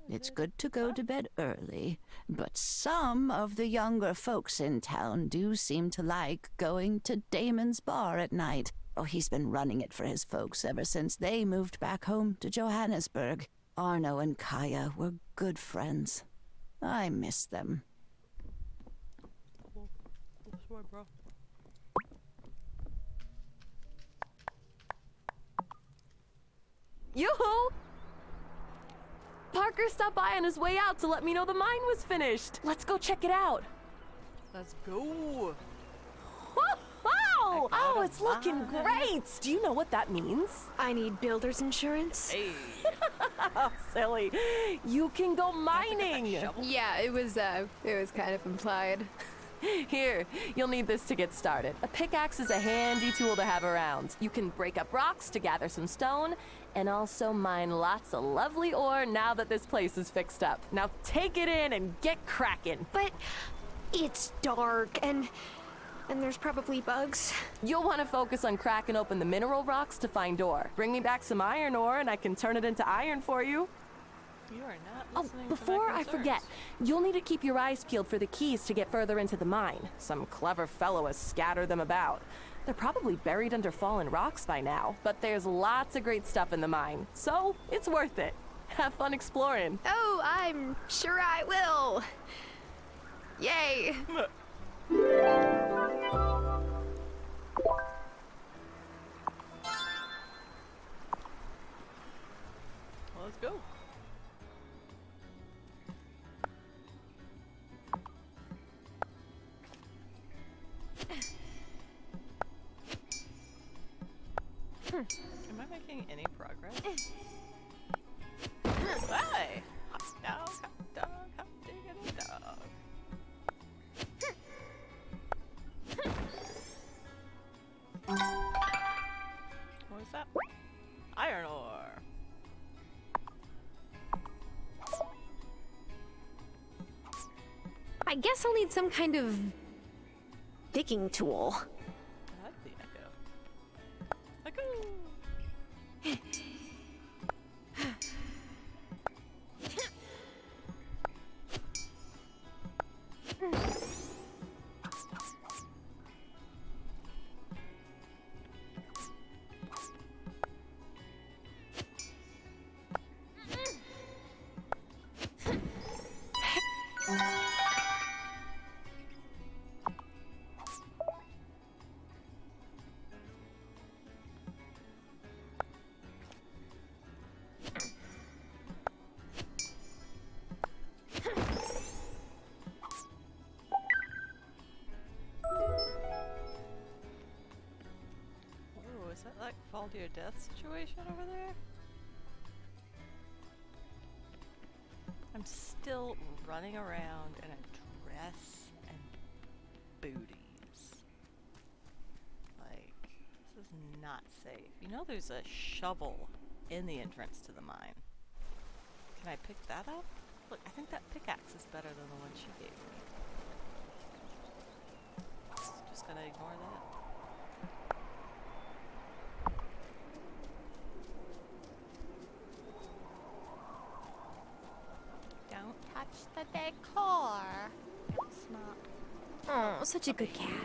It's good to go to bed early, but some of the younger folks in town do seem to like going to Damon's bar at night. Oh, he's been running it for his folks ever since they moved back home to Johannesburg. Arno and Kaya were good friends. I miss them. Cool. Cool story, bro. Yoo-hoo! Parker stopped by on his way out to let me know the mine was finished. Let's go check it out. Let's go. Wow! Oh, it's looking great! Do you know what that means? I need builder's insurance. Hey. Oh, silly. You can go mining. Yeah, it was kind of implied. Here, you'll need this to get started. A pickaxe is a handy tool to have around. You can break up rocks to gather some stone, and also mine lots of lovely ore now that this place is fixed up. Now take it in and get cracking. But it's dark and there's probably bugs. You'll want to focus on cracking open the mineral rocks to find ore. Bring me back some iron ore and I can turn it into iron for you. You are not Oh, listening before to my I concerns. forget, you'll need to keep your eyes peeled for the keys to get further into the mine. Some clever fellow has scattered them about. They're probably buried under fallen rocks by now, but there's lots of great stuff in the mine, so it's worth it. Have fun exploring. Oh, I'm sure I will. Yay. Well, let's go. Am I making any progress? Hey! Hot dog, hot diggity dog. What is that? Iron ore. I guess I'll need some kind of digging tool. I like the echo. Echo! Ooh, is that like fall to your death situation over there? I'm still running around in a dress and booties. Like, this is not safe. You know there's a shovel in the entrance to the mine. Can I pick that up? Look, I think that pickaxe is better than the one she gave me. Just gonna ignore that. Don't touch the decor. It's not. Oh, such a good cat. I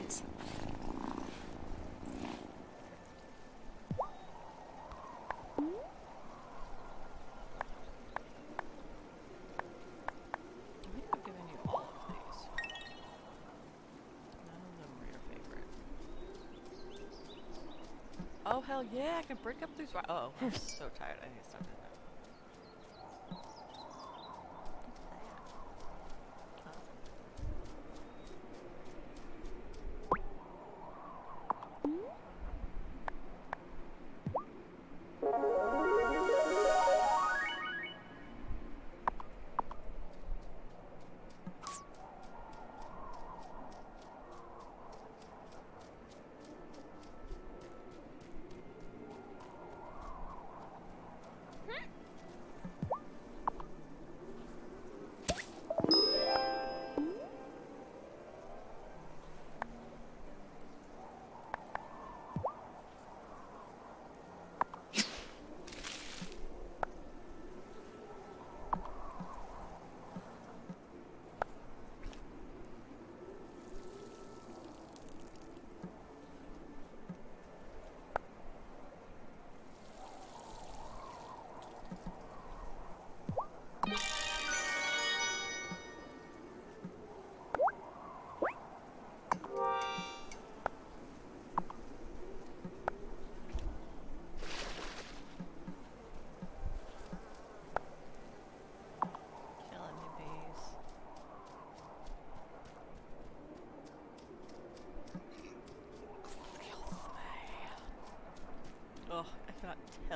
think I've given you all of these. None of them were your favorite. Oh hell yeah! I can break up these. Oh, I'm so tired. I need to stop doing that.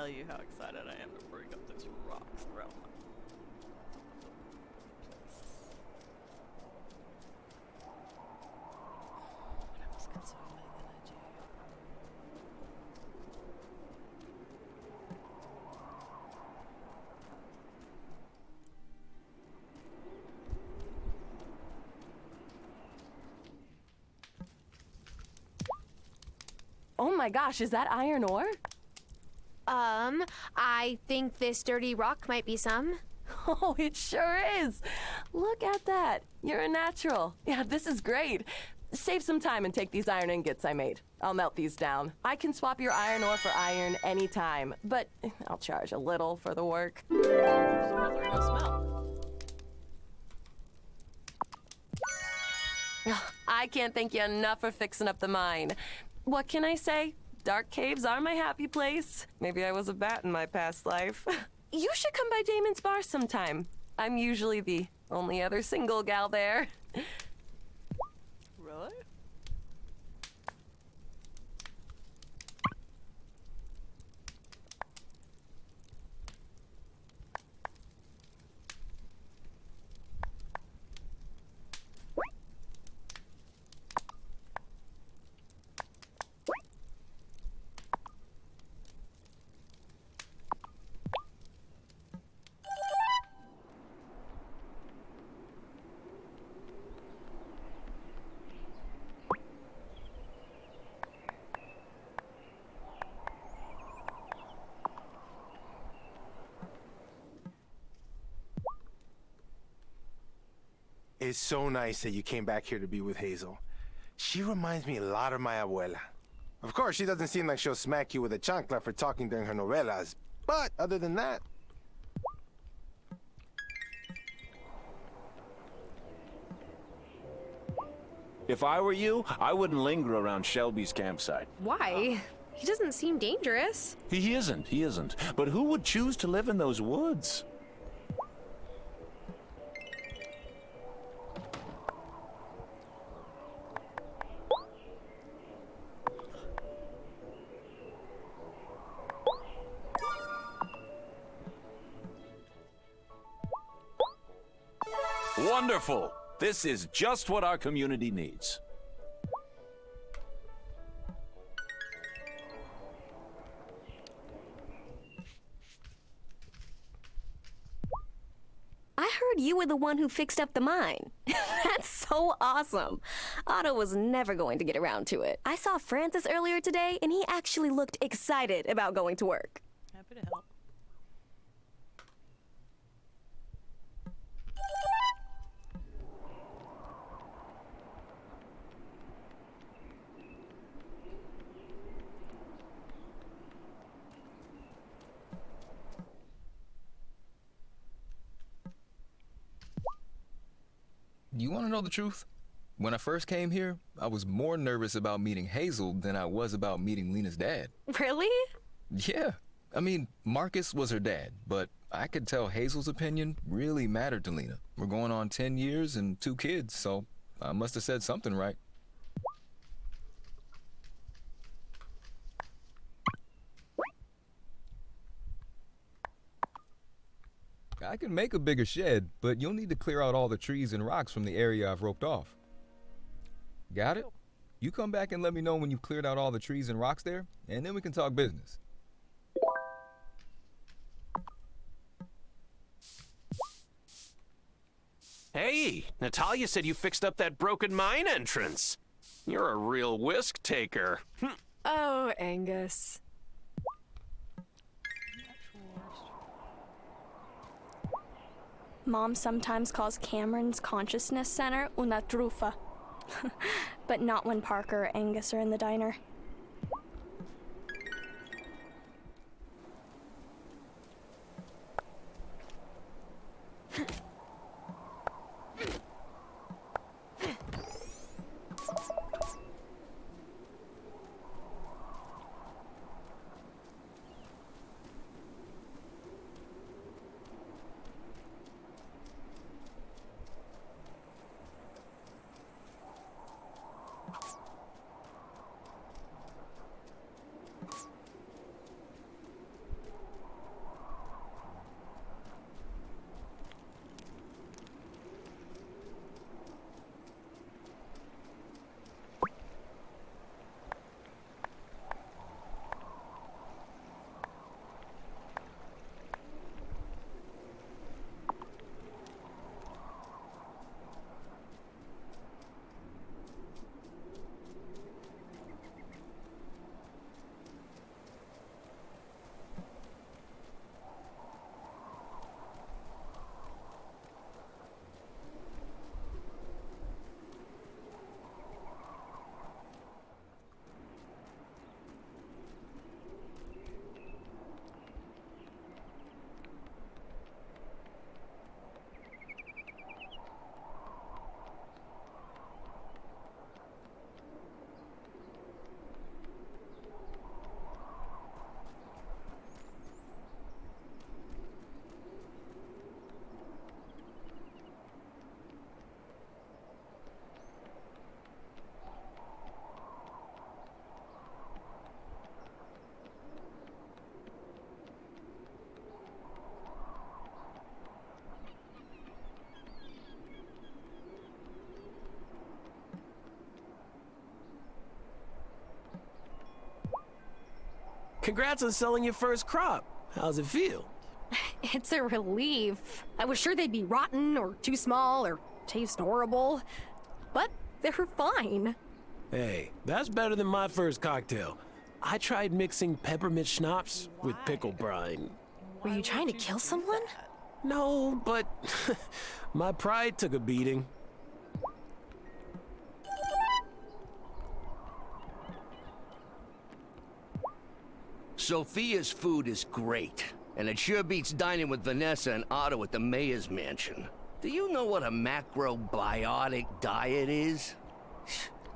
tell you how excited I am to break up these rocks around my place. What else can swimming than I do? Oh my gosh, is that iron ore? I think this dirty rock might be some. Oh, it sure is. Look at that. You're a natural. Yeah, this is great. Save some time and take these iron ingots I made. I'll melt these down. I can swap your iron ore for iron anytime, but I'll charge a little for the work. There's no smell. I can't thank you enough for fixing up the mine. What can I say? Dark caves are my happy place. Maybe I was a bat in my past life. You should come by Damon's bar sometime. I'm usually the only other single gal there. Really? It's so nice that you came back here to be with Hazel. She reminds me a lot of my abuela. Of course, she doesn't seem like she'll smack you with a chancla for talking during her novelas, but other than that... If I were you, I wouldn't linger around Shelby's campsite. Why? He doesn't seem dangerous. He isn't. But who would choose to live in those woods? Wonderful! This is just what our community needs. I heard you were the one who fixed up the mine. That's so awesome. Otto was never going to get around to it. I saw Francis earlier today, and he actually looked excited about going to work. Happy to help. You want to know the truth? When I first came here, I was more nervous about meeting Hazel than I was about meeting Lena's dad. Really? Yeah. I mean, Marcus was her dad, but I could tell Hazel's opinion really mattered to Lena. We're going on 10 years and 2 kids, so I must have said something right. I can make a bigger shed, but you'll need to clear out all the trees and rocks from the area I've roped off. Got it? You come back and let me know when you've cleared out all the trees and rocks there, and then we can talk business. Hey, Natalia said you fixed up that broken mine entrance. You're a real whisk taker. Oh, Angus. Mom sometimes calls Cameron's consciousness center una trufa. But not when Parker or Angus are in the diner. Congrats on selling your first crop. How's it feel? It's a relief. I was sure they'd be rotten or too small or taste horrible, but they're fine. Hey, that's better than my first cocktail. I tried mixing peppermint schnapps with pickle brine. Were you trying to kill someone? No, but my pride took a beating. Sophia's food is great, and it sure beats dining with Vanessa and Otto at the mayor's mansion. Do you know what a macrobiotic diet is?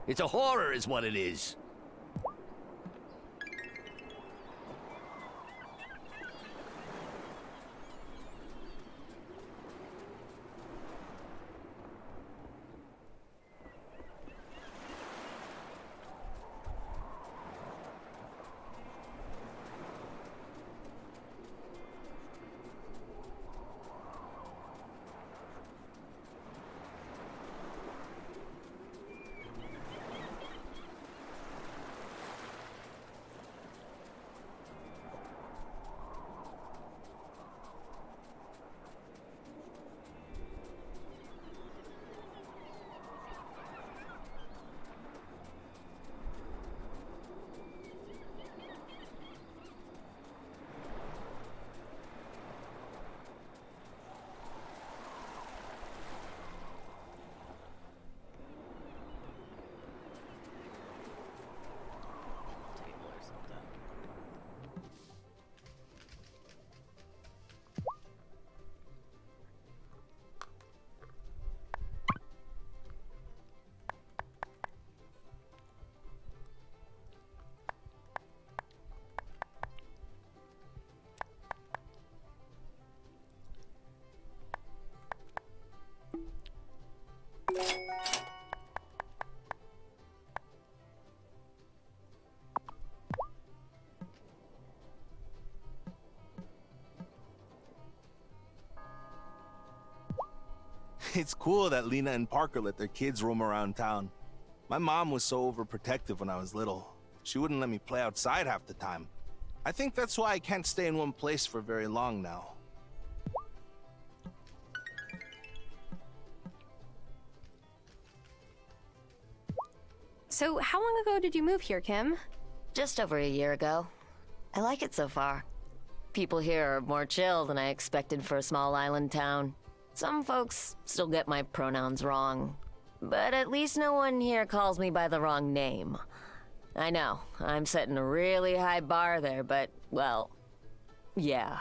It's a horror is what it is. It's cool that Lena and Parker let their kids roam around town. My mom was so overprotective when I was little. She wouldn't let me play outside half the time. I think that's why I can't stay in one place for very long now. So, how long ago did you move here, Kim? Just over a year ago. I like it so far. People here are more chill than I expected for a small island town. Some folks still get my pronouns wrong, but at least no one here calls me by the wrong name. I know, I'm setting a really high bar there, but, well, yeah.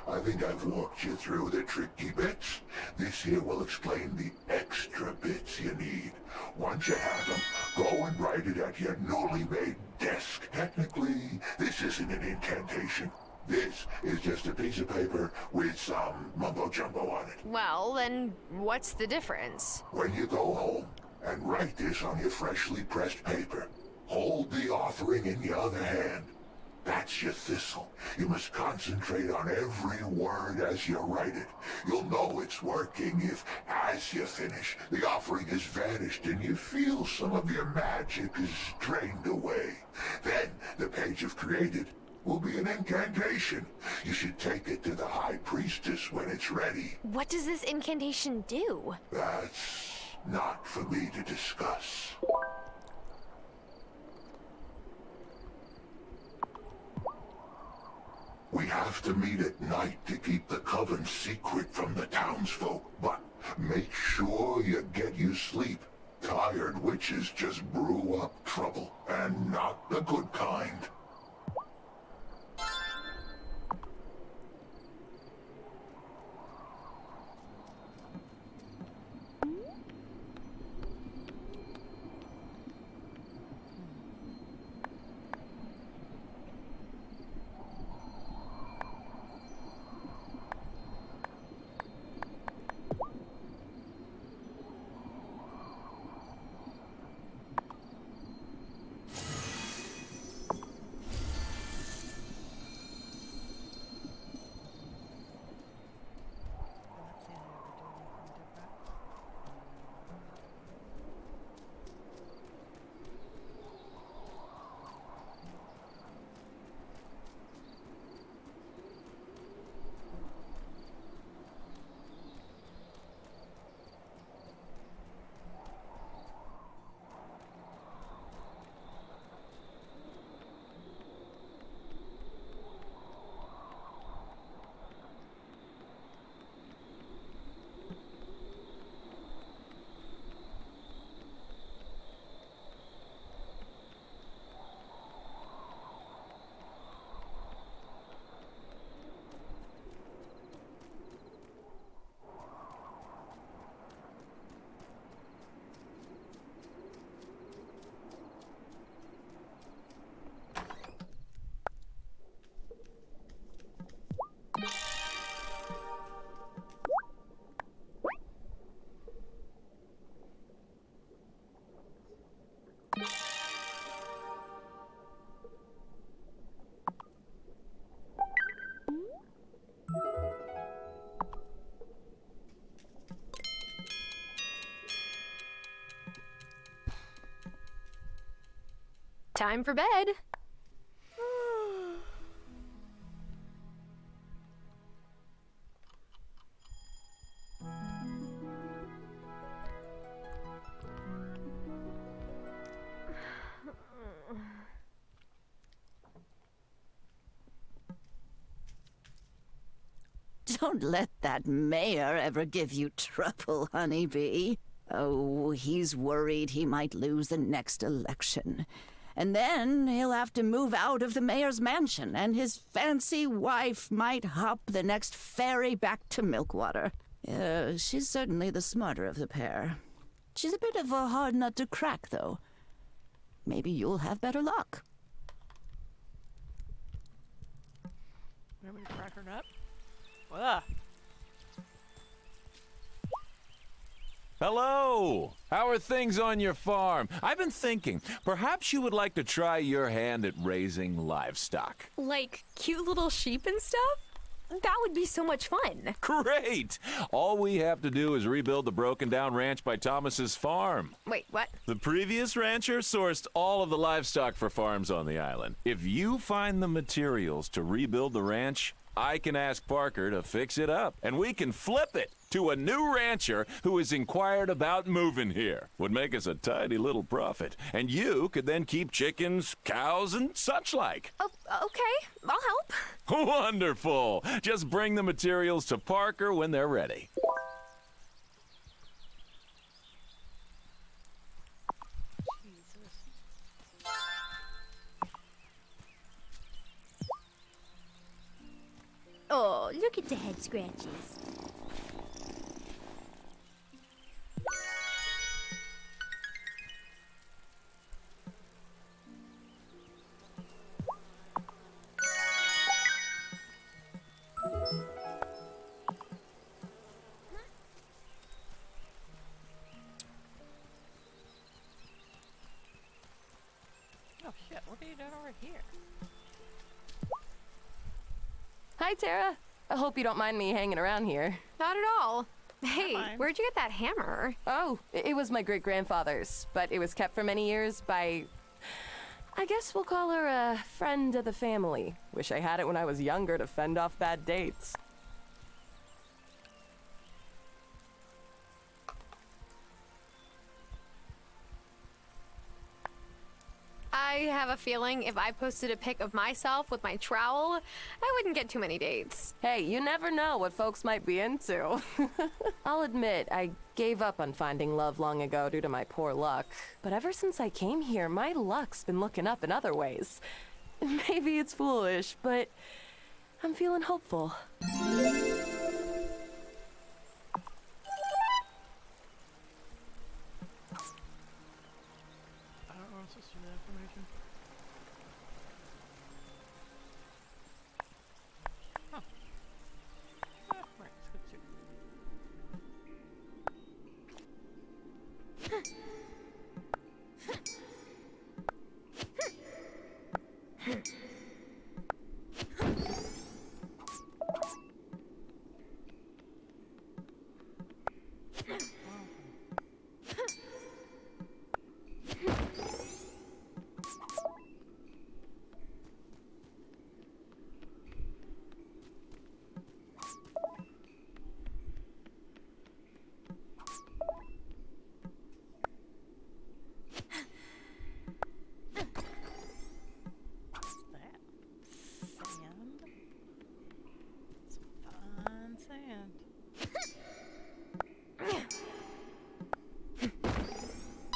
I think I've walked you through the tricky bits. This here will explain the extra bits you need. Once you have them, go and write it at your newly made desk. Technically, this isn't an incantation. This is just a piece of paper with some mumbo-jumbo on it. Well, then what's the difference? When you go home and write this on your freshly pressed paper, hold the offering in your other hand. That's your thistle. You must concentrate on every word as you write it. You'll know it's working if, as you finish, the offering has vanished and you feel some of your magic is drained away. Then, the page you've created, will be an incantation. You should take it to the High Priestess when it's ready. What does this incantation do? That's not for me to discuss. We have to meet at night to keep the coven secret from the townsfolk, but make sure you get your sleep. Tired witches just brew up trouble, and not the good kind. Time for bed. Don't let that mayor ever give you trouble, honeybee. Oh, he's worried he might lose the next election. And then he'll have to move out of the mayor's mansion, and his fancy wife might hop the next ferry back to Milkwater. She's certainly the smarter of the pair. She's a bit of a hard nut to crack, though. Maybe you'll have better luck. Want me to crack her nut? Ugh. Hello! How are things on your farm? I've been thinking, perhaps you would like to try your hand at raising livestock. Like cute little sheep and stuff? That would be so much fun. Great! All we have to do is rebuild the broken down ranch by Thomas's farm. Wait, what? The previous rancher sourced all of the livestock for farms on the island. If you find the materials to rebuild the ranch, I can ask Parker to fix it up, and we can flip it to a new rancher who has inquired about moving here. Would make us a tidy little profit, and you could then keep chickens, cows, and such like. Oh, okay, I'll help. Wonderful! Just bring the materials to Parker when they're ready. Oh, look at the head scratches. Oh shit, what are you doing over here? Hi, Tara. I hope you don't mind me hanging around here. Not at all. Hey, where'd you get that hammer? Oh, it was my great-grandfather's, but it was kept for many years by I guess we'll call her a friend of the family. Wish I had it when I was younger to fend off bad dates. I have a feeling if I posted a pic of myself with my trowel, I wouldn't get too many dates. Hey, you never know what folks might be into. I'll admit, I gave up on finding love long ago due to my poor luck. But ever since I came here, my luck's been looking up in other ways. Maybe it's foolish, but I'm feeling hopeful.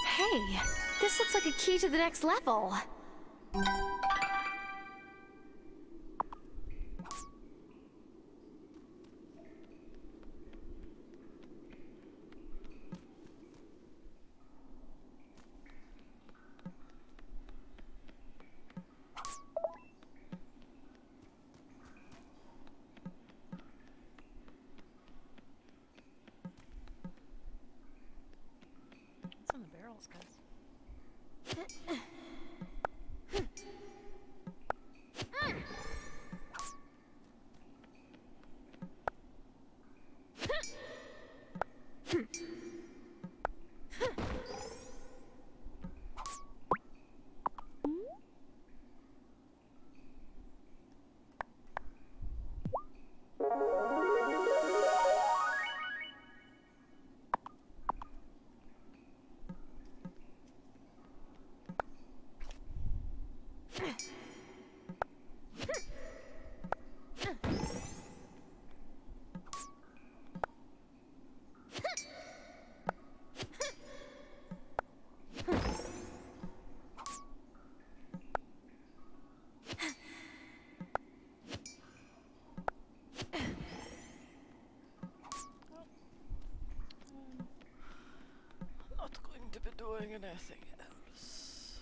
Hey, this looks like a key to the next level. What's in the barrels, guys? Not going to be doing anything else.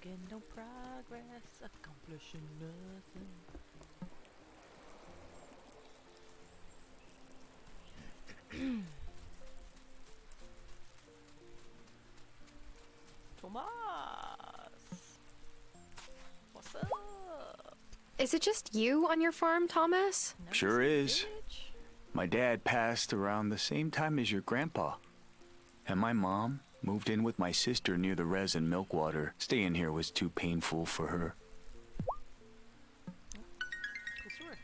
Making no progress, accomplishing nothing. Tomas! What's up? Is it just you on your farm, Thomas? Sure is. My dad passed around the same time as your grandpa. And my mom moved in with my sister near the res and milk water. Staying here was too painful for her. Cool story.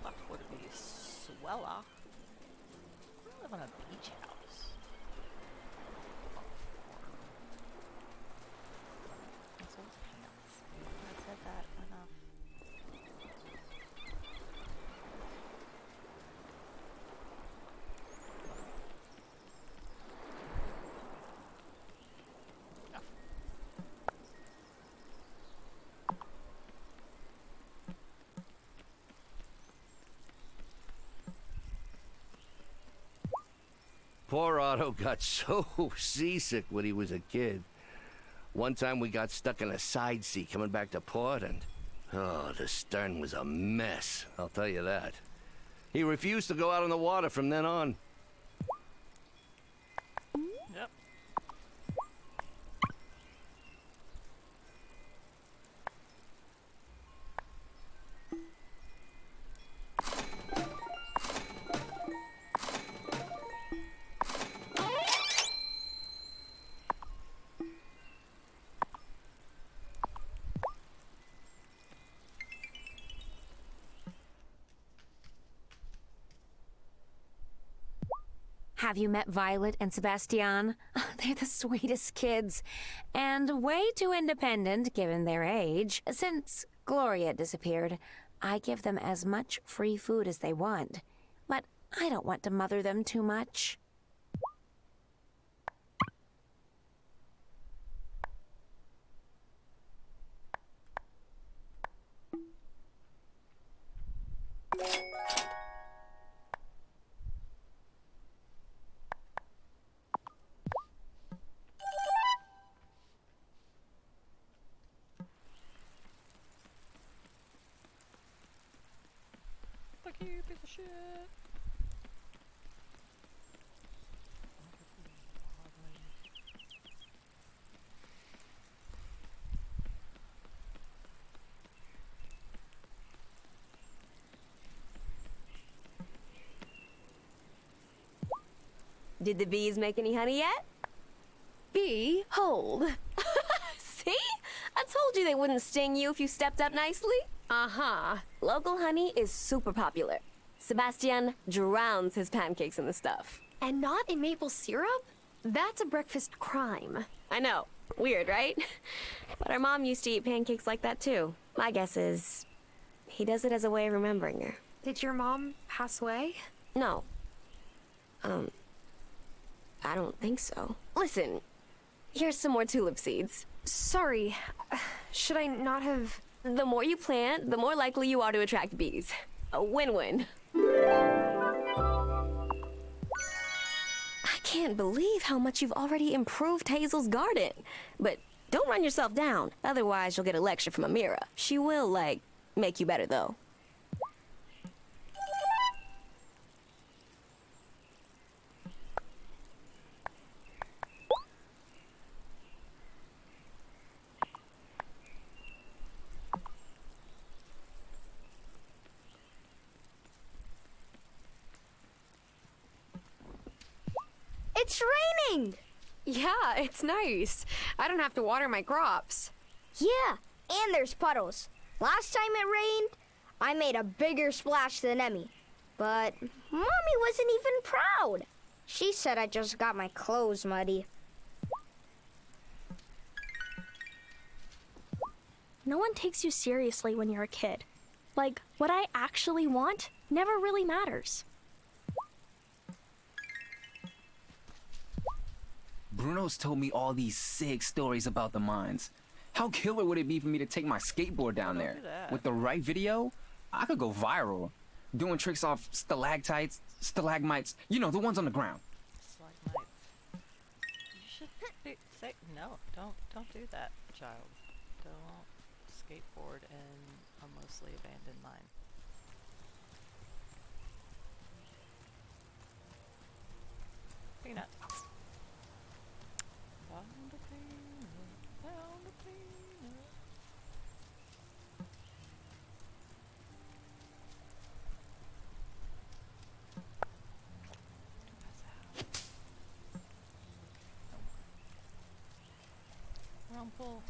What would it be? Swella? I live on a beach house. That's old pants. I said that enough. Poor Otto got so seasick when he was a kid. One time we got stuck in a side sea coming back to port, and oh, the stern was a mess, I'll tell you that. He refused to go out on the water from then on. Yep. Have you met Violet and Sebastian? They're the sweetest kids, and way too independent given their age. Since Gloria disappeared, I give them as much free food as they want, but I don't want to mother them too much. Fuck you, piece of shit. Did the bees make any honey yet? Bee? Hold. See? I told you they wouldn't sting you if you stepped up nicely. Uh-huh. Local honey is super popular. Sebastian drowns his pancakes in the stuff. And not in maple syrup? That's a breakfast crime. I know. Weird, right? But our mom used to eat pancakes like that too. My guess is he does it as a way of remembering her. Did your mom pass away? No. I don't think so. Listen, here's some more tulip seeds. Sorry, should I not have... The more you plant, the more likely you are to attract bees. A win-win. I can't believe how much you've already improved Hazel's garden. But don't run yourself down, otherwise you'll get a lecture from Amira. She will, make you better, though. It's raining! Yeah, it's nice. I don't have to water my crops. Yeah, and there's puddles. Last time it rained, I made a bigger splash than Emmy. But Mommy wasn't even proud. She said I just got my clothes muddy. no one takes you seriously when you're a kid. Like, what I actually want never really matters. Bruno's told me all these sick stories about the mines. How killer would it be for me to take my skateboard down there? With the right video, I could go viral. Doing tricks off stalactites, stalagmites, you know, the ones on the ground. Stalagmites. You should say no. Don't do that, child. Don't skateboard in a mostly abandoned mine. Peanut. Found a peanut. Found a peanut. Rumple.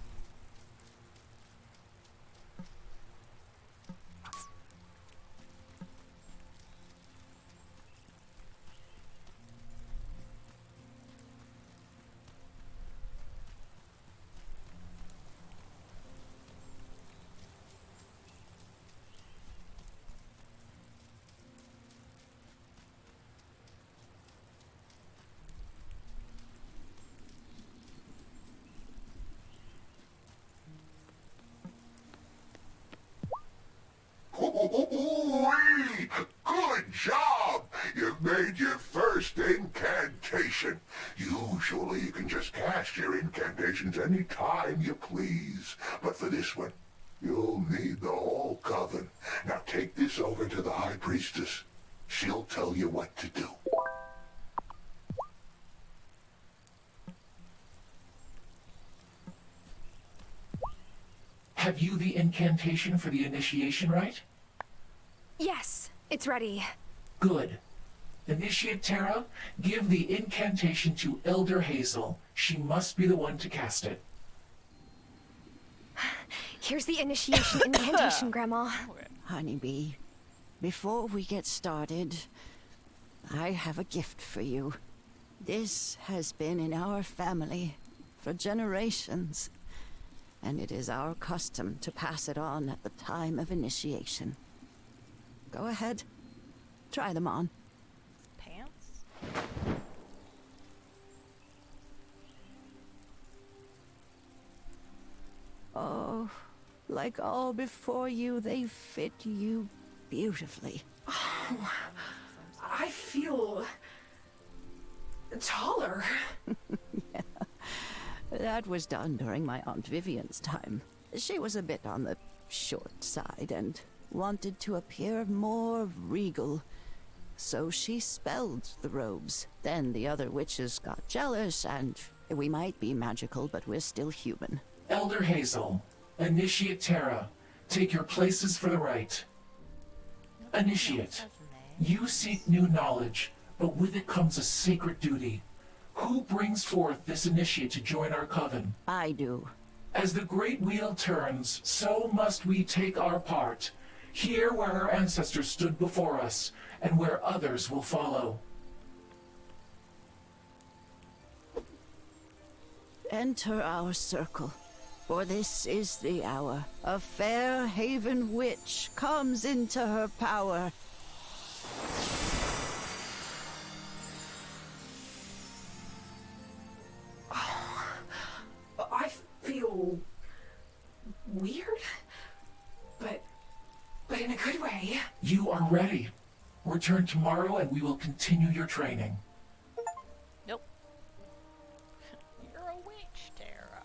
Ooh-wee! Good job! You've made your first incantation. Usually you can just cast your incantations any time you please. But for this one, you'll need the whole coven. Now take this over to the High Priestess. She'll tell you what to do. Have you the incantation for the initiation right? Yes, it's ready. Good. Initiate Terra, give the incantation to Elder Hazel. She must be the one to cast it. Here's the initiation incantation, Grandma. Honeybee, before we get started, I have a gift for you. This has been in our family for generations, and it is our custom to pass it on at the time of initiation. Go ahead. Try them on. Pants? Oh, like all before you, they fit you beautifully. Oh, I feel taller. Yeah. That was done during my Aunt Vivian's time. She was a bit on the short side and wanted to appear more regal. So she spelled the robes. Then the other witches got jealous, and we might be magical, but we're still human. Elder Hazel, Initiate Terra, take your places for the rite. Initiate, you seek new knowledge, but with it comes a sacred duty. Who brings forth this initiate to join our coven? I do. As the great wheel turns, so must we take our part, here where our ancestors stood before us, and where others will follow. Enter our circle, for this is the hour. A fair haven witch comes into her power. I feel weird, but in a good way. You are ready. Return tomorrow and we will continue your training. Nope. You're a witch, Tara.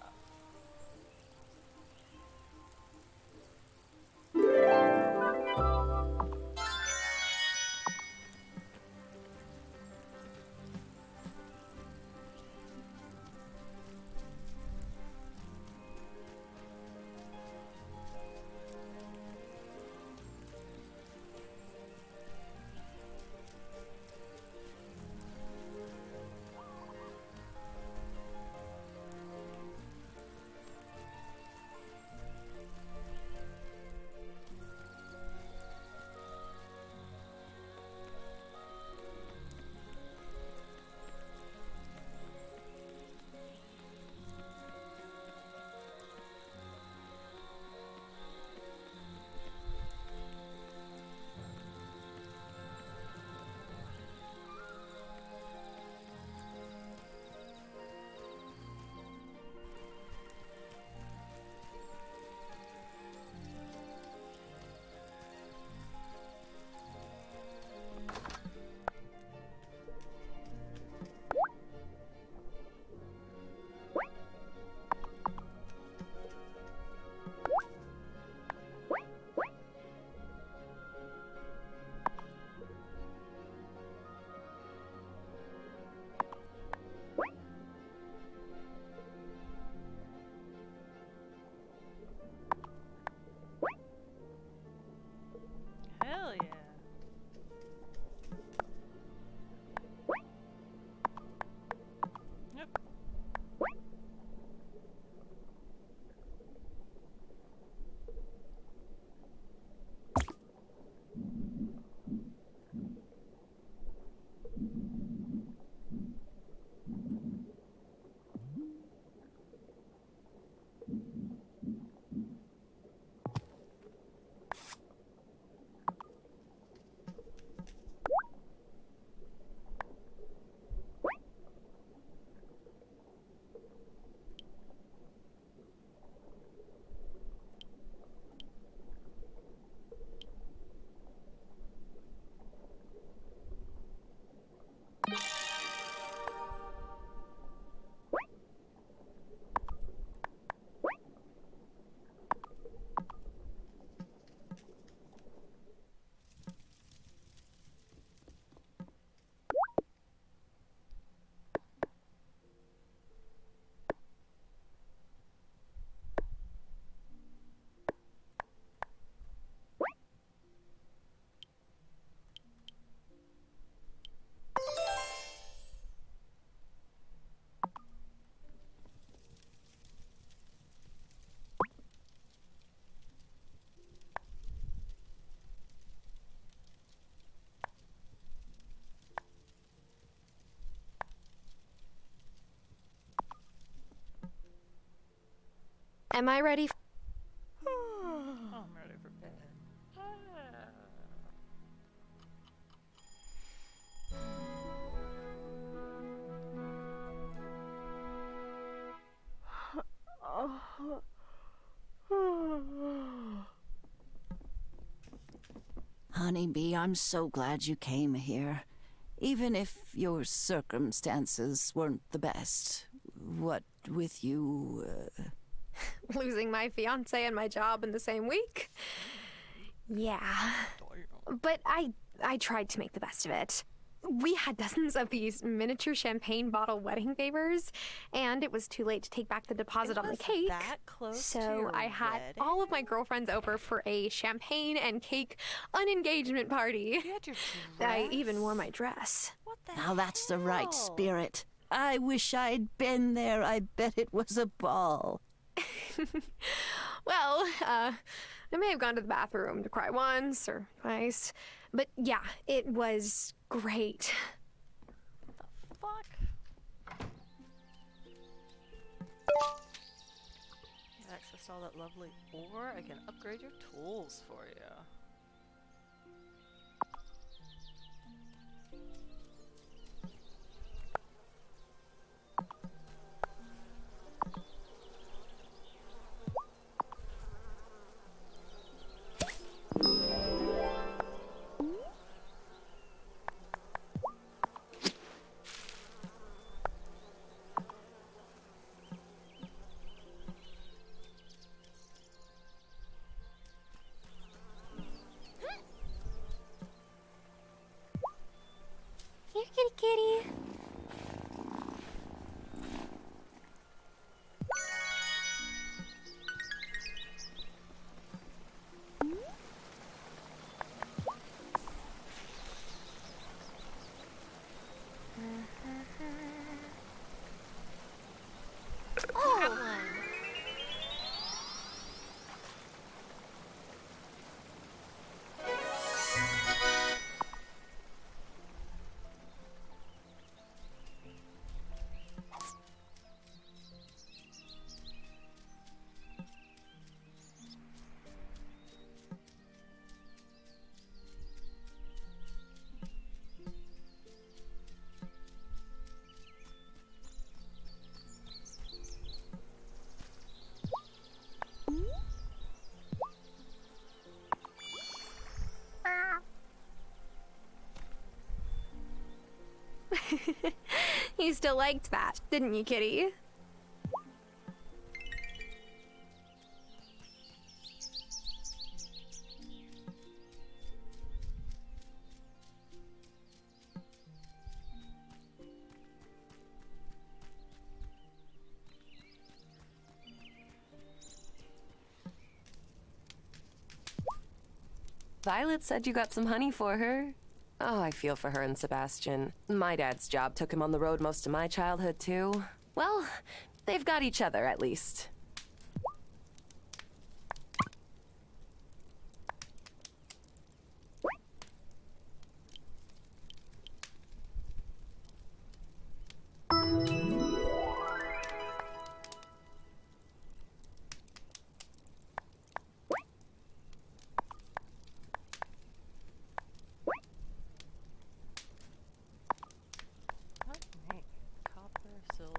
Am I ready? I'm ready for bed. Honeybee, I'm so glad you came here. Even if your circumstances weren't the best. What with you, Losing my fiance and my job in the same week? Yeah. But I tried to make the best of it. We had dozens of these miniature champagne bottle wedding favors, and it was too late to take back the deposit on the cake. That close to so your I had wedding? all of my girlfriends over for a champagne and cake unengagement party. You had your I even wore my dress. Now that's the right spirit. I wish I'd been there. I bet it was a ball. Well, I may have gone to the bathroom to cry once or twice, but yeah, it was great. Fuck. You have access to all that lovely ore. I can upgrade your tools for you. Here, kitty kitty. You still liked that, didn't you, kitty? Violet said you got some honey for her. Oh, I feel for her and Sebastian. My dad's job took him on the road most of my childhood, too. Well, they've got each other, at least. What? Right. Copper, silver,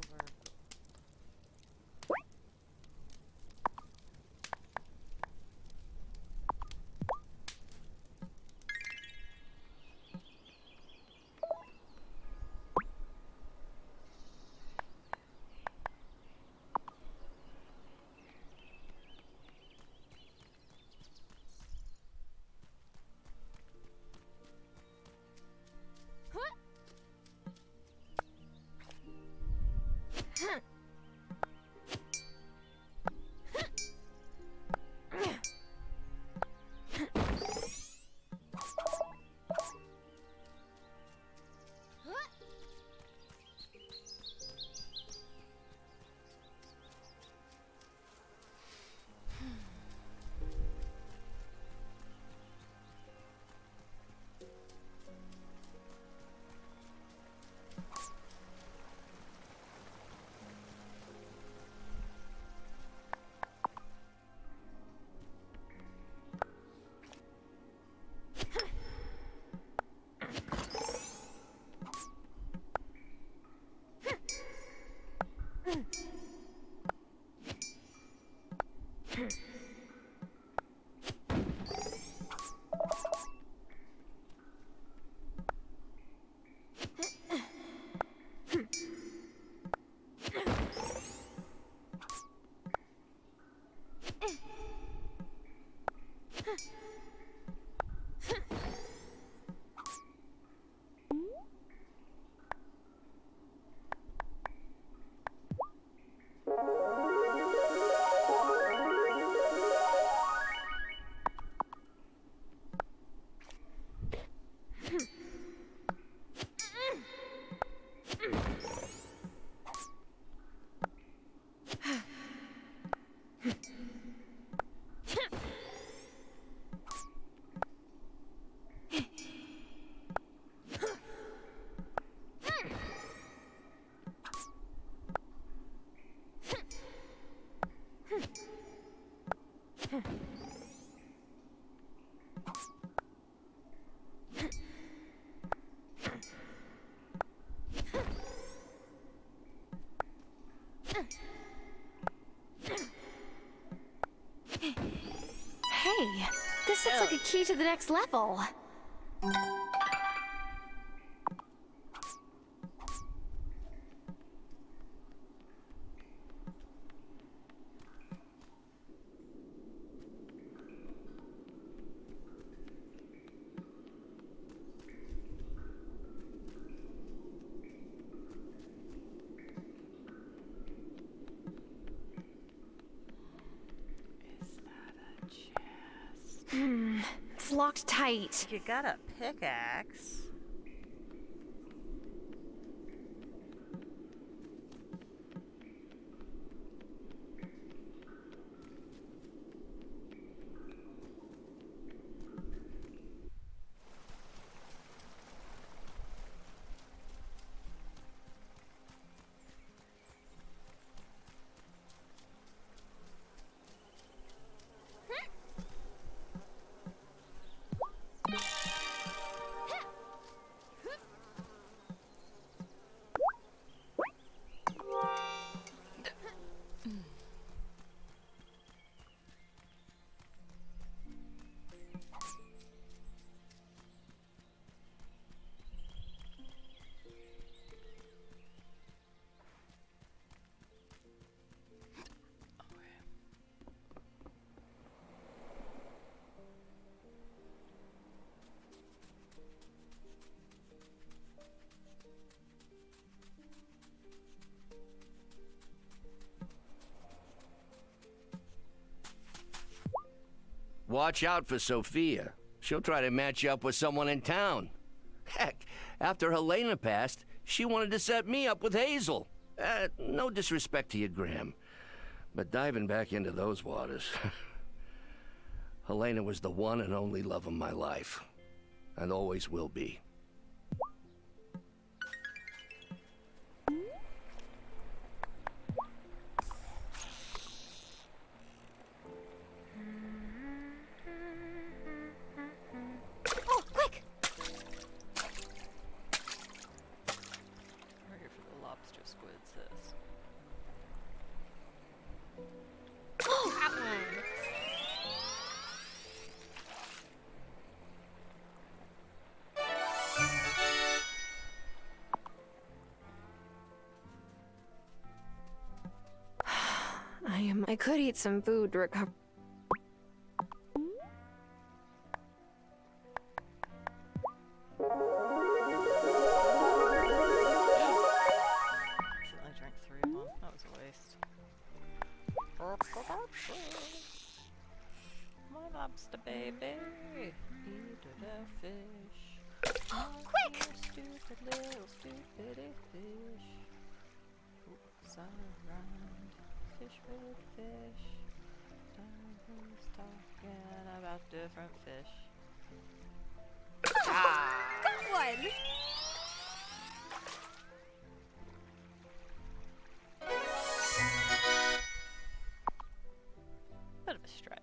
Hey, this looks like a key to the next level. It's locked tight. You got a pickaxe. Watch out for Sophia. She'll try to match you up with someone in town. Heck, after Helena passed, she wanted to set me up with Hazel. No disrespect to you, Graham, but diving back into those waters... Helena was the one and only love of my life, and always will be. Oh, quick! We're here for the lobster squid, sis. Oh, that one! I could eat some food to recover. Accidentally drank 3 of them. That was a waste. My lobster baby, eat the fish. Oh, quick! Stupid little stupid fish. Oops, around. Fish with fish. Divers talking about different fish. Got one! Bit of a stretch.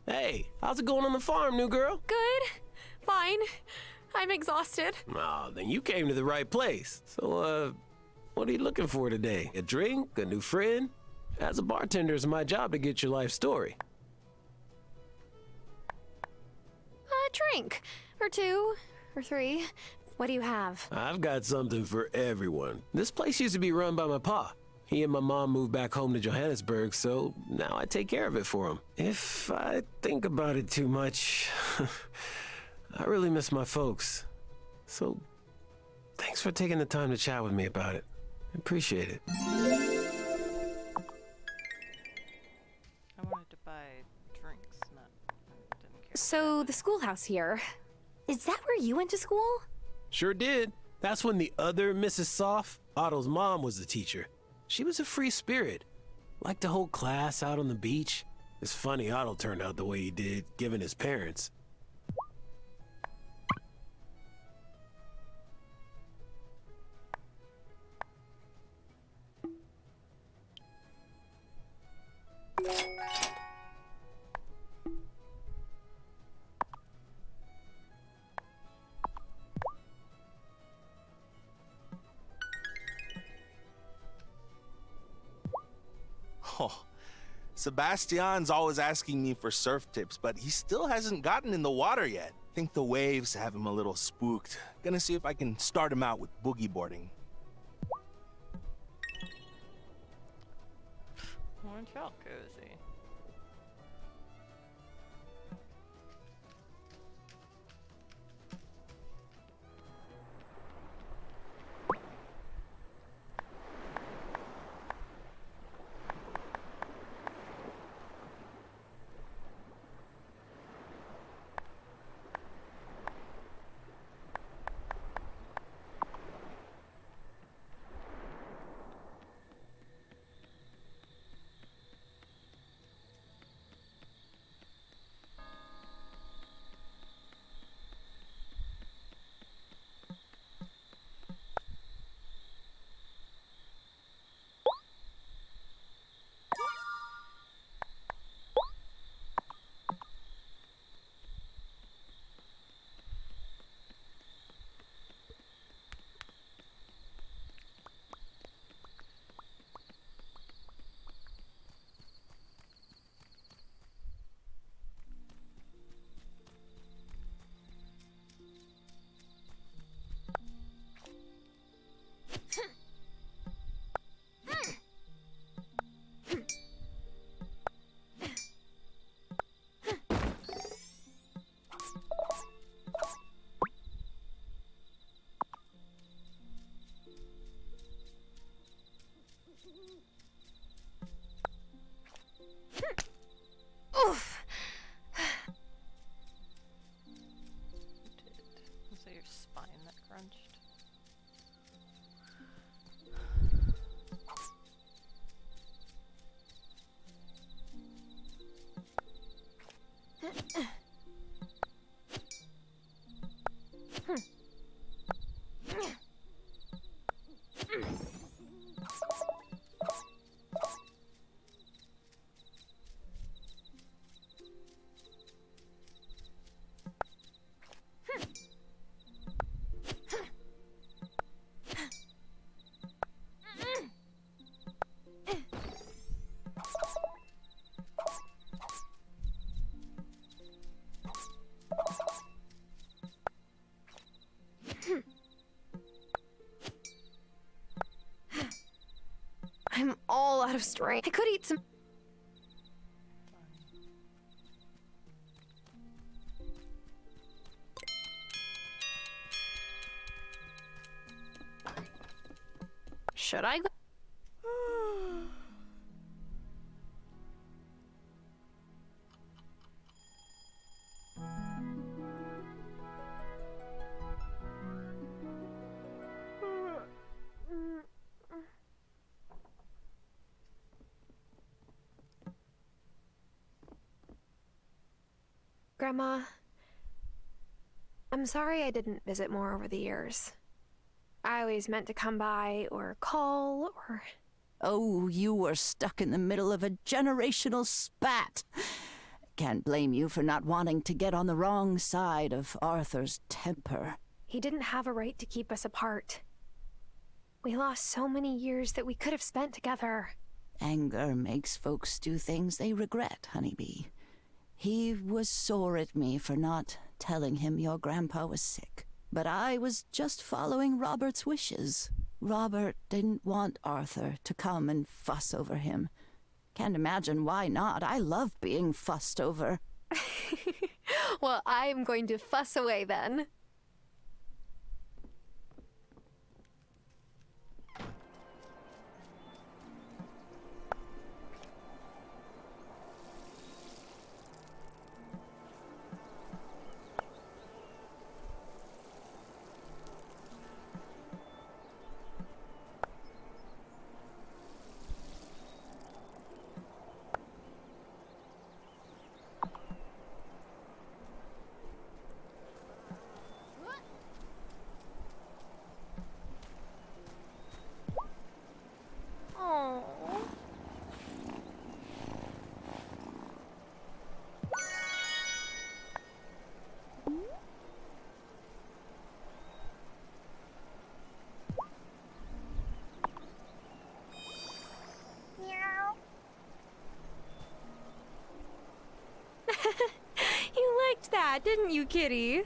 Hey, how's it going on the farm, new girl? Good. Fine. I'm exhausted. Oh, then you came to the right place. So, what are you looking for today? A drink? A new friend? As a bartender, it's my job to get your life story. A drink. Or 2. Or 3. What do you have? I've got something for everyone. This place used to be run by my pa. He and my mom moved back home to Johannesburg, so now I take care of it for him. If I think about it too much, I really miss my folks. So, thanks for taking the time to chat with me about it. I appreciate it. I wanted to buy drinks, didn't care. So, the schoolhouse here. Is that where you went to school? Sure did. That's when the other Mrs. Soft, Otto's mom, was the teacher. She was a free spirit. Liked to hold class out on the beach. It's funny Otto turned out the way he did, given his parents. Oh, Sebastian's always asking me for surf tips, but he still hasn't gotten in the water yet. Think the waves have him a little spooked. Gonna see if I can start him out with boogie boarding. Aren't y'all cozy? Oof. Was it your spine that crunched? I'm all out of strength. I could eat some. Should I go? Grandma, I'm sorry I didn't visit more over the years. I always meant to come by or call or... Oh, you were stuck in the middle of a generational spat. Can't blame you for not wanting to get on the wrong side of Arthur's temper. He didn't have a right to keep us apart. We lost so many years that we could have spent together. Anger makes folks do things they regret, Honeybee. He was sore at me for not telling him your grandpa was sick. But I was just following Robert's wishes. Robert didn't want Arthur to come and fuss over him. Can't imagine why not. I love being fussed over. Well, I'm going to fuss away then. You liked that, didn't you, kitty?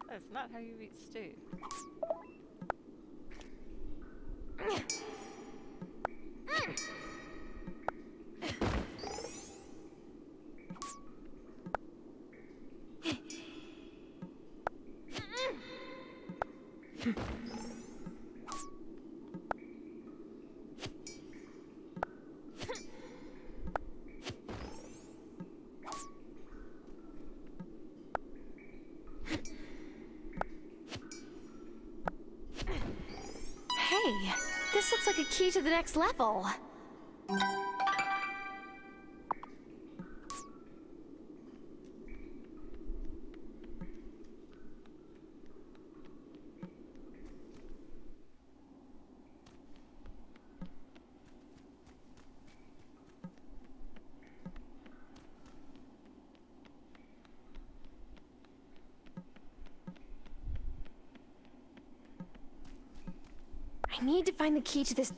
That's not how you eat stew. Hey, this looks like a key to the next level. I need to find the key to this.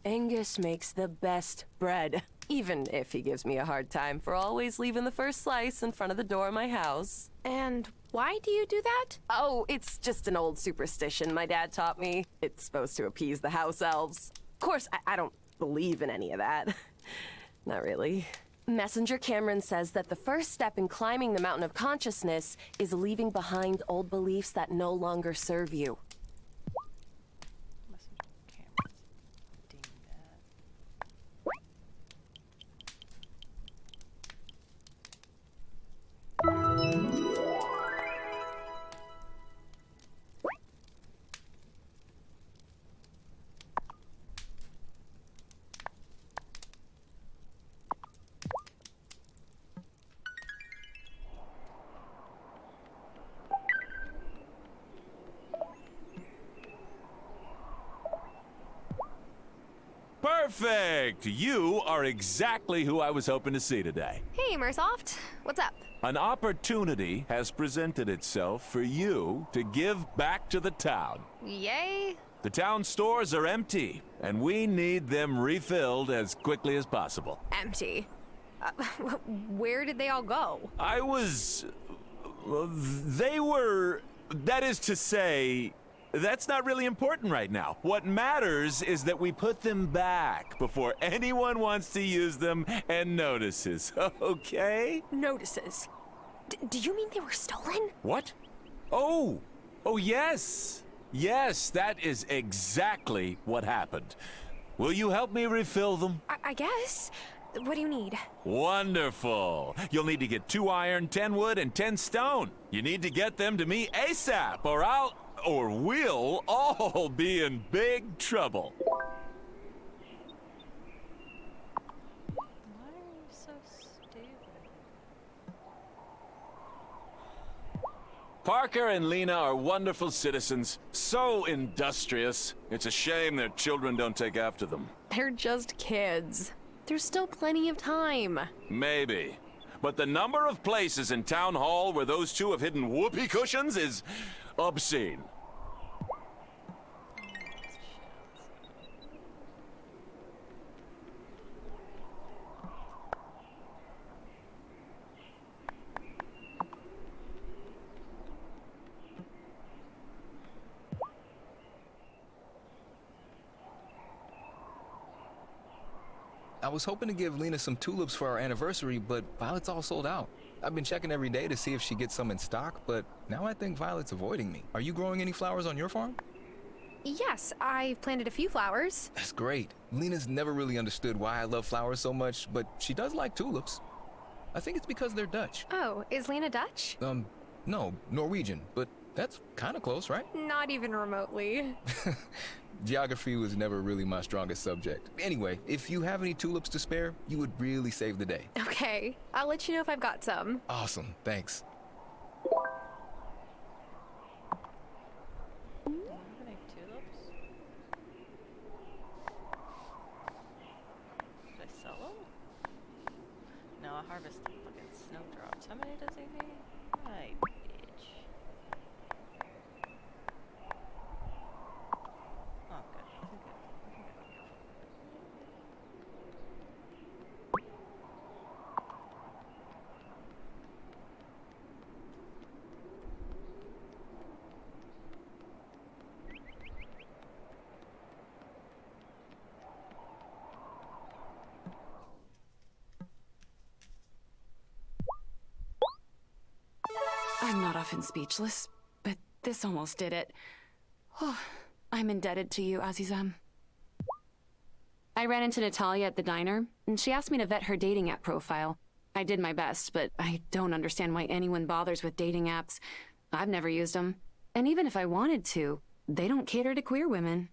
Angus makes the best bread, even if he gives me a hard time for always leaving the first slice in front of the door of my house. And why do you do that? Oh, it's just an old superstition my dad taught me. It's supposed to appease the house elves. Of course, I don't believe in any of that. Not really. Messenger Cameron says that the first step in climbing the mountain of consciousness is leaving behind old beliefs that no longer serve you. Perfect! You are exactly who I was hoping to see today. Hey, Mersoft. What's up? An opportunity has presented itself for you to give back to the town. Yay? The town stores are empty, and we need them refilled as quickly as possible. Empty. Where did they all go? They were... That is to say... That's not really important right now. What matters is that we put them back before anyone wants to use them and notices, okay? Notices? Do you mean they were stolen? What? Oh, yes. Yes, that is exactly what happened. Will you help me refill them? I guess. What do you need? Wonderful. You'll need to get 2 iron, 10 wood, and 10 stone. You need to get them to me ASAP, or we'll all be in big trouble. Why are you so stupid? Parker and Lena are wonderful citizens, so industrious. It's a shame their children don't take after them. They're just kids. There's still plenty of time. Maybe. But the number of places in Town Hall where those two have hidden whoopee cushions is obscene. I was hoping to give Lena some tulips for our anniversary, but Violet's all sold out. I've been checking every day to see if she gets some in stock, but now I think Violet's avoiding me. Are you growing any flowers on your farm? Yes, I've planted a few flowers. That's great. Lena's never really understood why I love flowers so much, but she does like tulips. I think it's because they're Dutch. Oh, is Lena Dutch? No, Norwegian, but that's kind of close, right? Not even remotely. Geography was never really my strongest subject. Anyway, if you have any tulips to spare, you would really save the day. Okay, I'll let you know if I've got some. Awesome, thanks. Harvest the fucking snowdrops. How many does he need? Right, bitch. Oh, good. I'm not often speechless, but this almost did it. Oh, I'm indebted to you, Azizam. I ran into Natalia at the diner, and she asked me to vet her dating app profile. I did my best, but I don't understand why anyone bothers with dating apps. I've never used them. And even if I wanted to, they don't cater to queer women.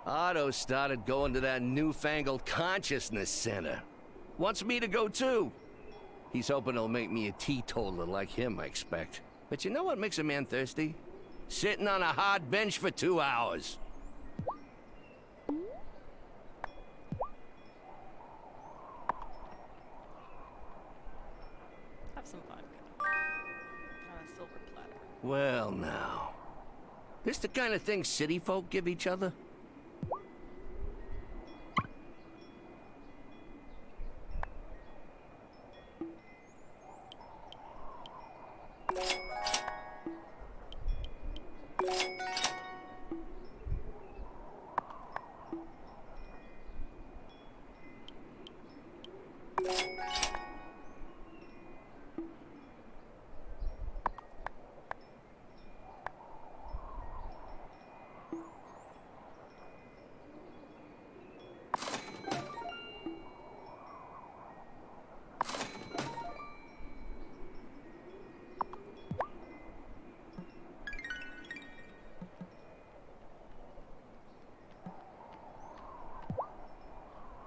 Otto started going to that newfangled consciousness center. Wants me to go too. He's hoping he'll make me a teetotaler like him, I expect. But you know what makes a man thirsty? Sitting on a hard bench for 2 hours. some vodka. On a silver platter. Well, now. This the kind of thing city folk give each other?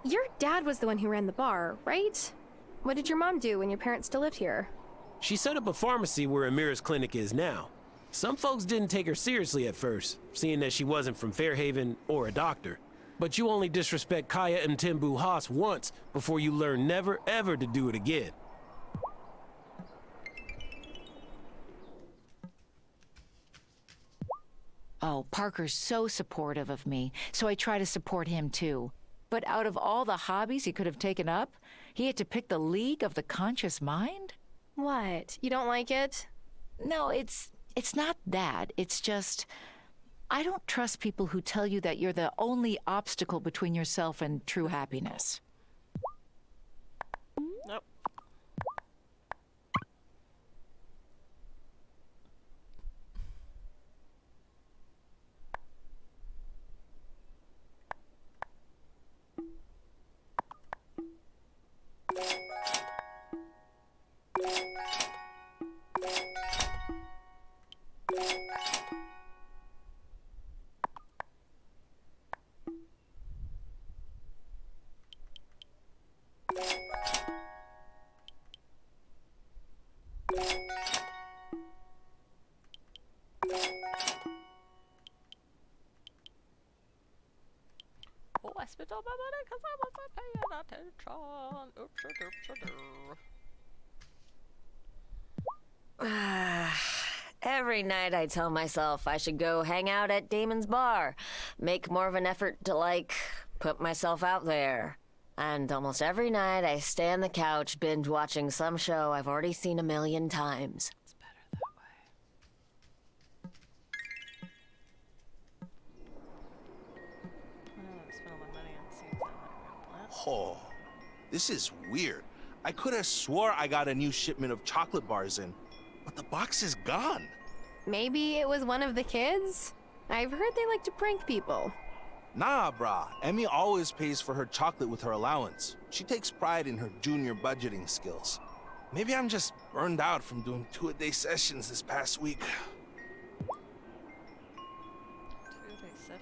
Your dad was the one who ran the bar, right? What did your mom do when your parents still lived here? She set up a pharmacy where Amira's clinic is now. Some folks didn't take her seriously at first, seeing that she wasn't from Fairhaven or a doctor. But you only disrespect Kaya and Timbu Haas once before you learn never ever to do it again. Oh, Parker's so supportive of me, so I try to support him too. But out of all the hobbies he could have taken up, he had to pick the League of the Conscious Mind? What? You don't like it? No, it's not that. It's just, I don't trust people who tell you that you're the only obstacle between yourself and true happiness. Nope. Oh, I spent all my money because I wasn't paying attention. Every night I tell myself I should go hang out at Damon's bar, make more of an effort to, like, put myself out there. And almost every night I stay on the couch binge watching some show I've already seen 1,000,000 times. It's better that way. I know I spent all my money on seeds I might plant. Oh, this is weird. I could have swore I got a new shipment of chocolate bars in, but the box is gone. Maybe it was one of the kids? I've heard they like to prank people. Nah, brah. Emmy always pays for her chocolate with her allowance. She takes pride in her junior budgeting skills. Maybe I'm just burned out from doing 2-a-day sessions this past week. 2-a-day sessions?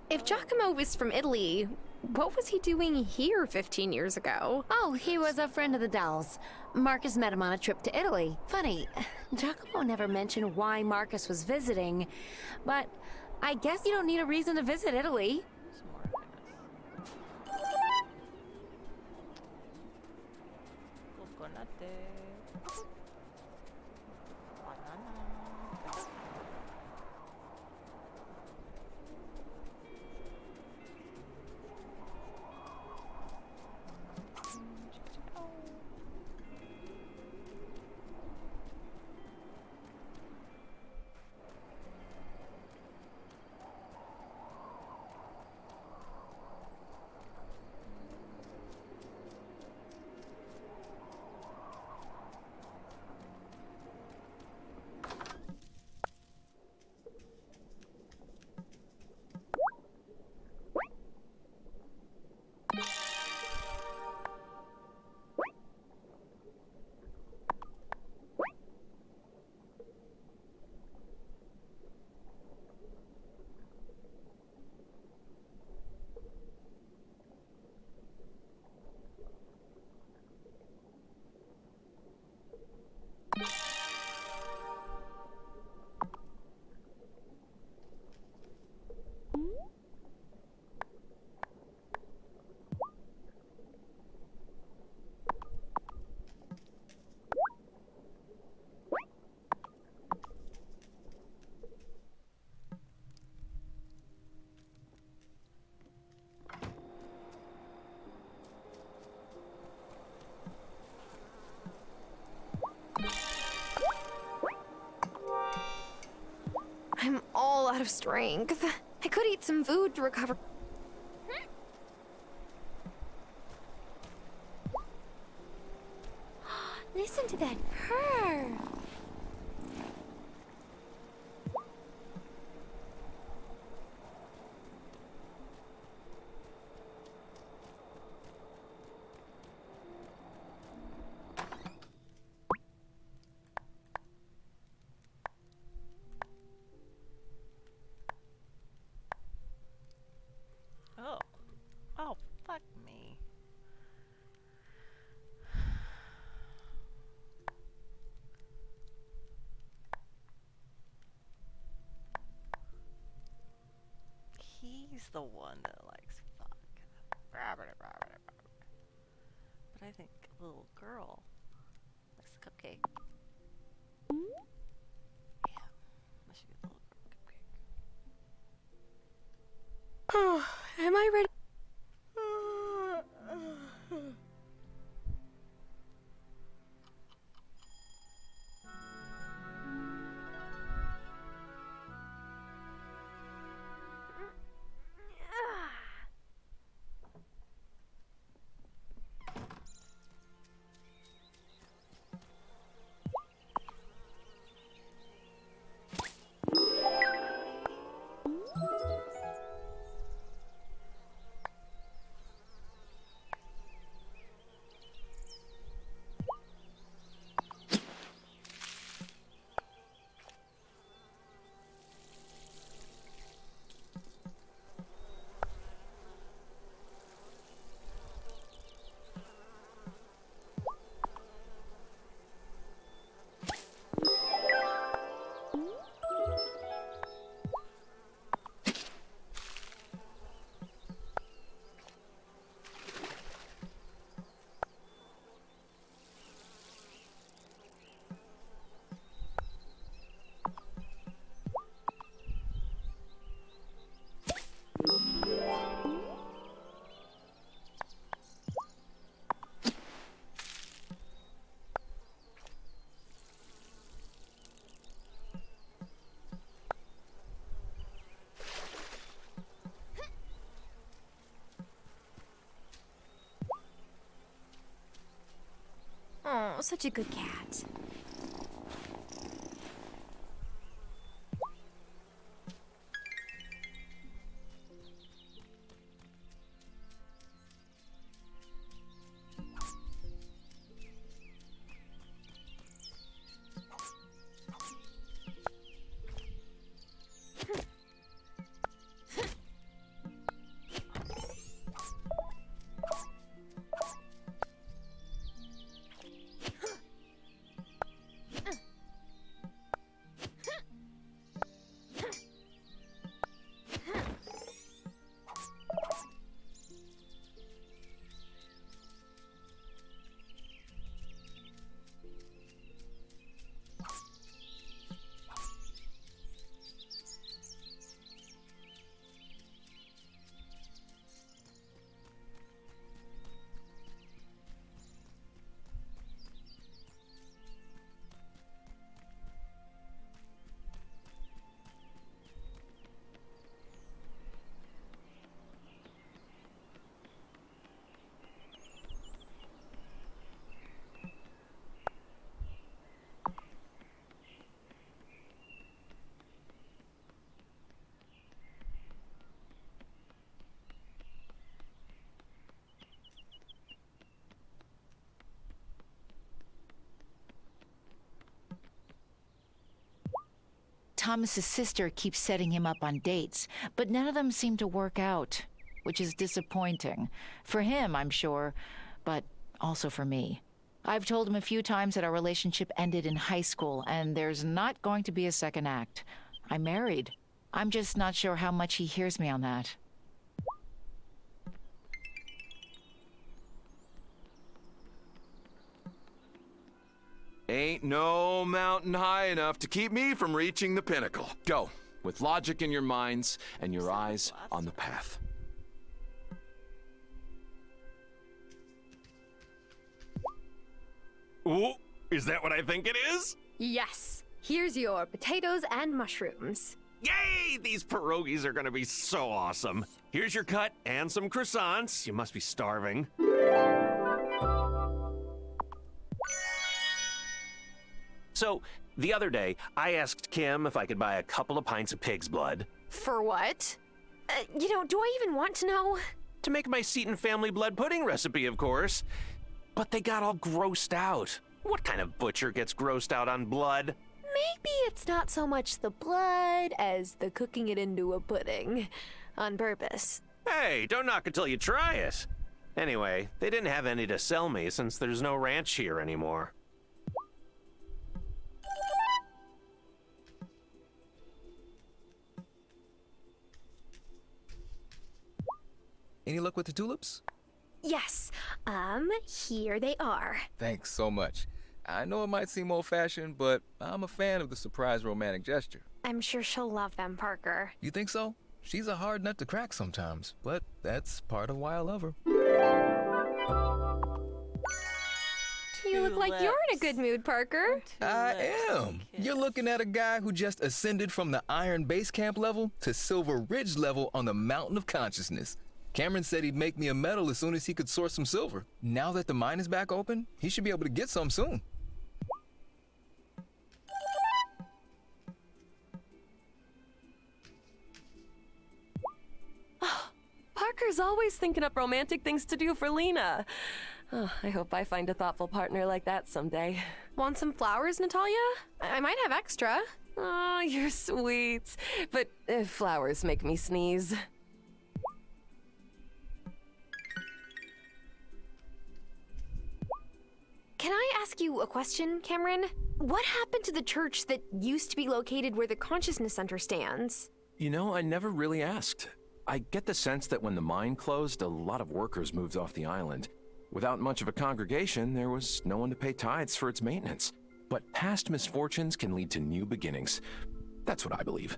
If Giacomo was from Italy, what was he doing here 15 years ago? Oh, he was a friend of the dolls. Marcus met him on a trip to Italy. Funny, Giacomo never mentioned why Marcus was visiting, but I guess you don't need a reason to visit Italy. of strength. I could eat some food to recover. Listen to that purr. Oh. Oh, fuck me. He's the one that likes fuck. But I think the little girl likes the cupcake. Yeah, that should be the little cupcake. Oh, am I ready? Oh, such a good cat. Thomas's sister keeps setting him up on dates, but none of them seem to work out, which is disappointing. For him, I'm sure, but also for me. I've told him a few times that our relationship ended in high school, and there's not going to be a second act. I'm married. I'm just not sure how much he hears me on that. Ain't no mountain high enough to keep me from reaching the pinnacle. Go, with logic in your minds and your eyes on the path. Ooh, is that what I think it is? Yes. Here's your potatoes and mushrooms. Yay! These pierogies are gonna be so awesome. Here's your cut and some croissants. You must be starving. So, the other day, I asked Kim if I could buy a couple of pints of pig's blood. For what? Do I even want to know? To make my Seton family blood pudding recipe, of course. But they got all grossed out. What kind of butcher gets grossed out on blood? Maybe it's not so much the blood as the cooking it into a pudding. On purpose. Hey, don't knock until you try it. Anyway, they didn't have any to sell me since there's no ranch here anymore. Any luck with the tulips? Yes. Here they are. Thanks so much. I know it might seem old-fashioned, but I'm a fan of the surprise romantic gesture. I'm sure she'll love them, Parker. You think so? She's a hard nut to crack sometimes, but that's part of why I love her. You look like you're in a good mood, Parker. I am. You're looking at a guy who just ascended from the Iron Base Camp level to Silver Ridge level on the Mountain of Consciousness. Cameron said he'd make me a medal as soon as he could source some silver. Now that the mine is back open, he should be able to get some soon. Parker's always thinking up romantic things to do for Lena. Oh, I hope I find a thoughtful partner like that someday. Want some flowers, Natalia? I might have extra. Oh, you're sweet. But flowers make me sneeze. Can I ask you a question, Cameron? What happened to the church that used to be located where the Consciousness Center stands? You know, I never really asked. I get the sense that when the mine closed, a lot of workers moved off the island. Without much of a congregation, there was no one to pay tithes for its maintenance. But past misfortunes can lead to new beginnings. That's what I believe.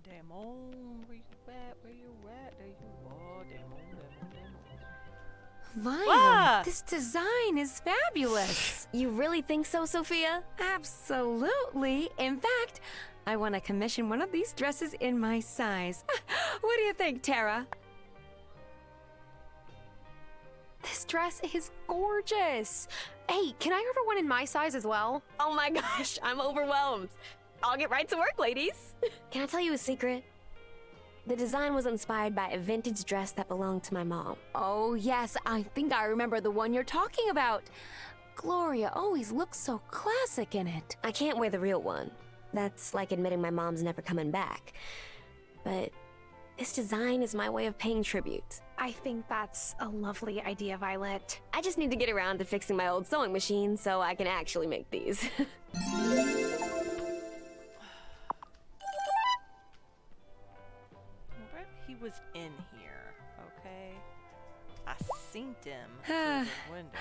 Damon, where you at? Where you at? There you are, Damon. Violet, Ah! this design is fabulous. You really think so, Sophia? Absolutely. In fact, I want to commission one of these dresses in my size. What do you think, Tara? This dress is gorgeous. Hey, can I order one in my size as well? Oh my gosh, I'm overwhelmed. I'll get right to work, ladies. Can I tell you a secret? The design was inspired by a vintage dress that belonged to my mom. Oh, yes, I think I remember the one you're talking about. Gloria always looks so classic in it. I can't wear the real one. That's like admitting my mom's never coming back. But this design is my way of paying tribute. I think that's a lovely idea, Violet. I just need to get around to fixing my old sewing machine so I can actually make these. He was in here, okay? I seen him through the window.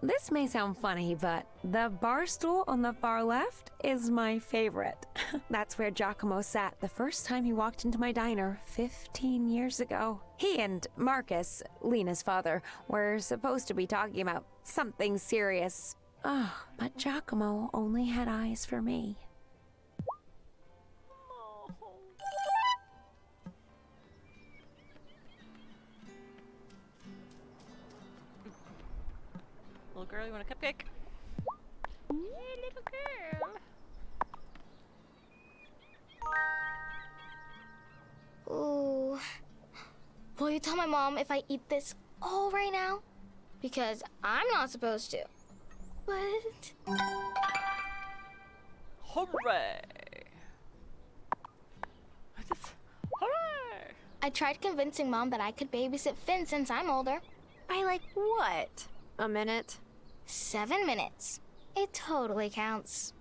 This may sound funny, but the bar stool on the far left is my favorite. That's where Giacomo sat the first time he walked into my diner 15 years ago. He and Marcus, Lena's father, were supposed to be talking about something serious. Oh, but Giacomo only had eyes for me. Little girl, you want a cupcake? Yeah, little girl. Ooh. Will you tell my mom if I eat this all right now? Because I'm not supposed to. But... Hooray! Hooray! I tried convincing Mom that I could babysit Finn since I'm older. By like what? A minute? 7 minutes. It totally counts.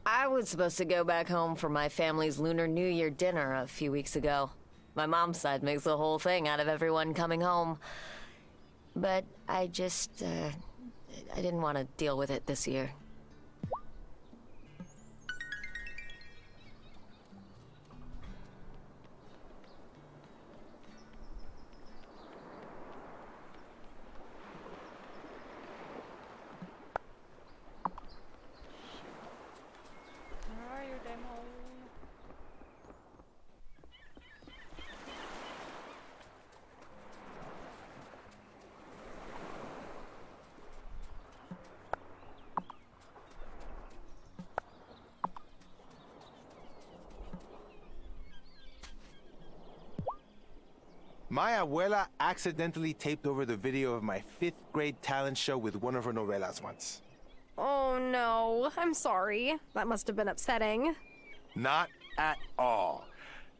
I was supposed to go back home for my family's Lunar New Year dinner a few weeks ago. My mom's side makes a whole thing out of everyone coming home. But I just, I didn't want to deal with it this year. Where are you, demo? My abuela accidentally taped over the video of my 5th grade talent show with one of her novelas once. Oh no, I'm sorry. That must have been upsetting. Not at all.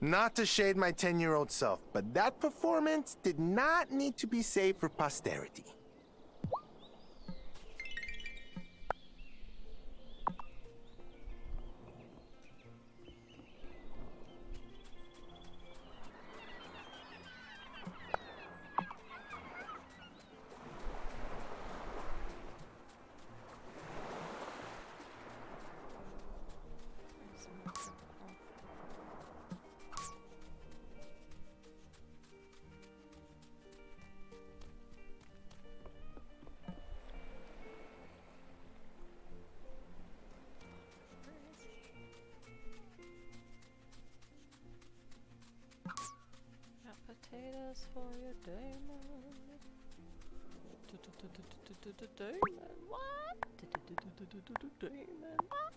Not to shade my 10-year-old self, but that performance did not need to be saved for posterity. Potatoes for your Damon. Damon, what? Damon, what?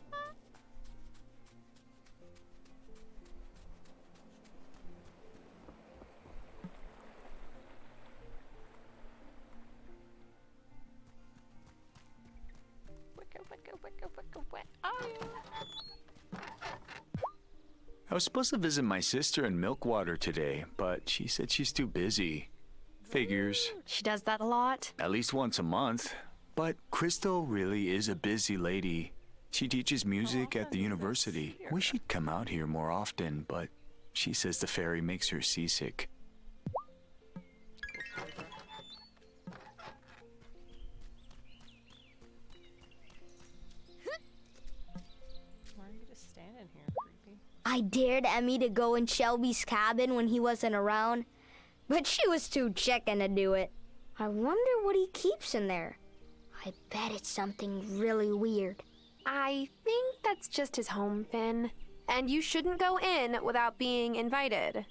Where are you? I was supposed to visit my sister in Milkwater today, but she said she's too busy. Figures. She does that a lot. At least once a month. But Crystal really is a busy lady. She teaches music at the university. Wish she'd come out here more often, but she says the ferry makes her seasick. Why are you just standing here, creepy? I dared Emmy to go in Shelby's cabin when he wasn't around, but she was too chicken to do it. I wonder what he keeps in there. I bet it's something really weird. I think that's just his home, Finn. And you shouldn't go in without being invited.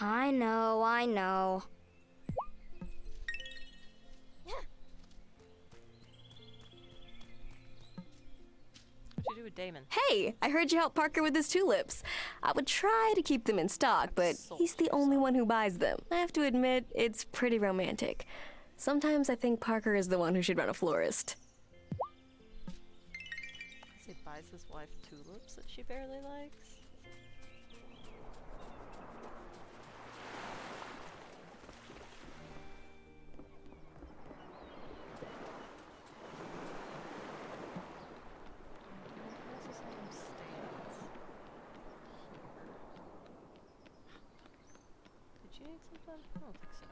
I know, I know. What'd you do with Damon? Hey, I heard you help Parker with his tulips. I would try to keep them in stock, but he's the only one who buys them. I have to admit, it's pretty romantic. Sometimes I think Parker is the one who should run a florist. He buys his wife tulips that she barely likes. Did you need something? I don't think so.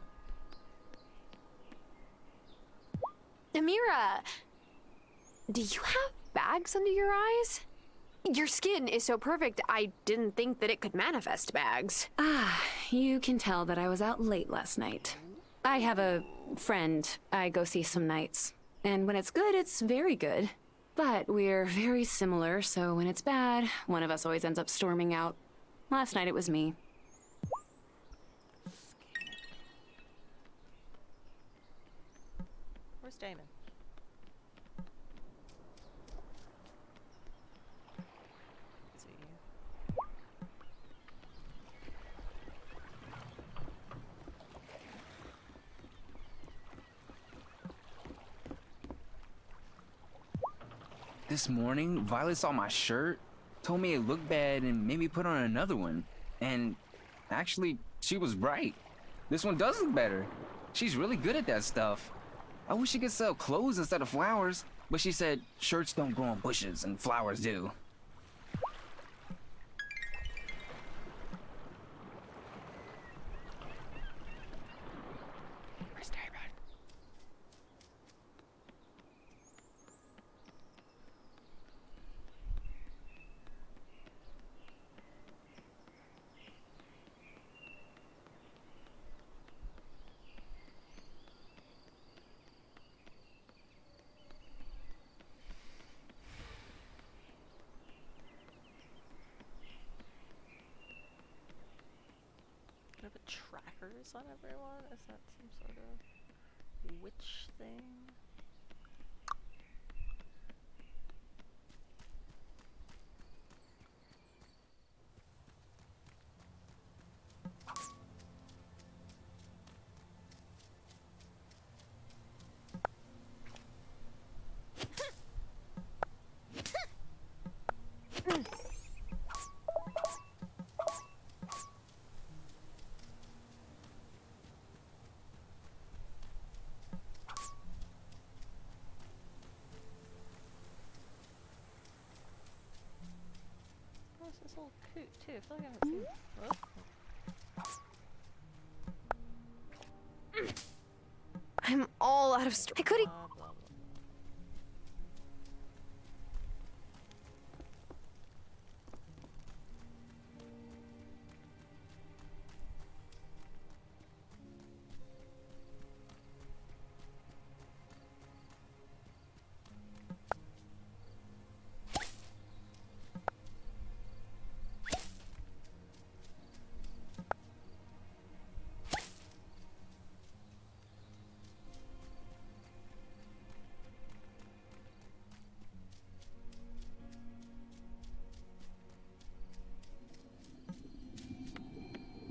Amira, do you have bags under your eyes? Your skin is so perfect, I didn't think that it could manifest bags. Ah, you can tell that I was out late last night. I have a friend I go see some nights. And when it's good, it's very good. But we're very similar, so when it's bad, one of us always ends up storming out. Last night it was me. Where's Damon? See you. This morning, Violet saw my shirt, told me it looked bad, and made me put on another one. And actually, she was right. This one does look better. She's really good at that stuff. I wish she could sell clothes instead of flowers, but she said shirts don't grow on bushes and flowers do. Where's Damon? trackers on everyone? Is that some sort of witch thing? What's this little coot too? I feel like I haven't seen. I'm all out of I couldn't.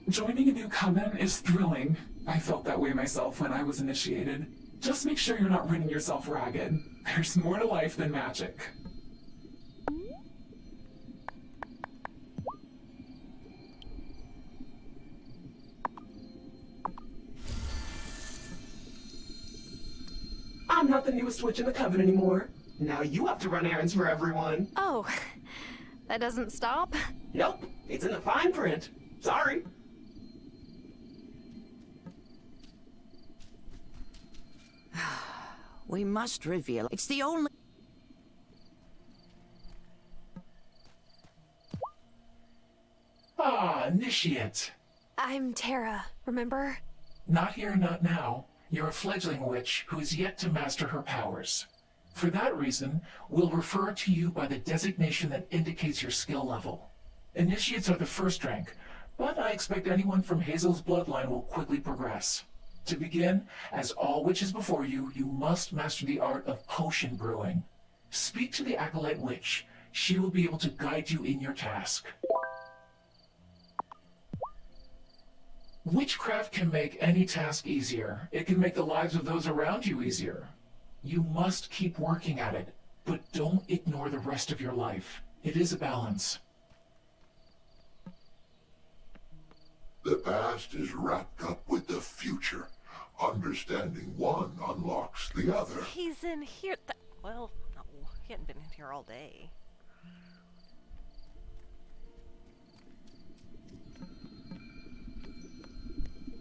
Joining a new coven is thrilling. I felt that way myself when I was initiated. Just make sure you're not running yourself ragged. There's more to life than magic. I'm not the newest witch in the coven anymore. Now you have to run errands for everyone. Oh, that doesn't stop? Nope, it's in the fine print. Sorry. We must reveal. It's the only. Ah, initiate. I'm Tara, remember? Not here, not now. You're a fledgling witch who is yet to master her powers. For that reason, we'll refer to you by the designation that indicates your skill level. Initiates are the first rank, but I expect anyone from Hazel's bloodline will quickly progress. To begin, as all witches before you, you must master the art of potion brewing. Speak to the Acolyte Witch. She will be able to guide you in your task. Witchcraft can make any task easier. It can make the lives of those around you easier. You must keep working at it, but don't ignore the rest of your life. It is a balance. The past is wrapped up with the future. Understanding one unlocks the other. He's in here. Well, no, he hadn't been in here all day.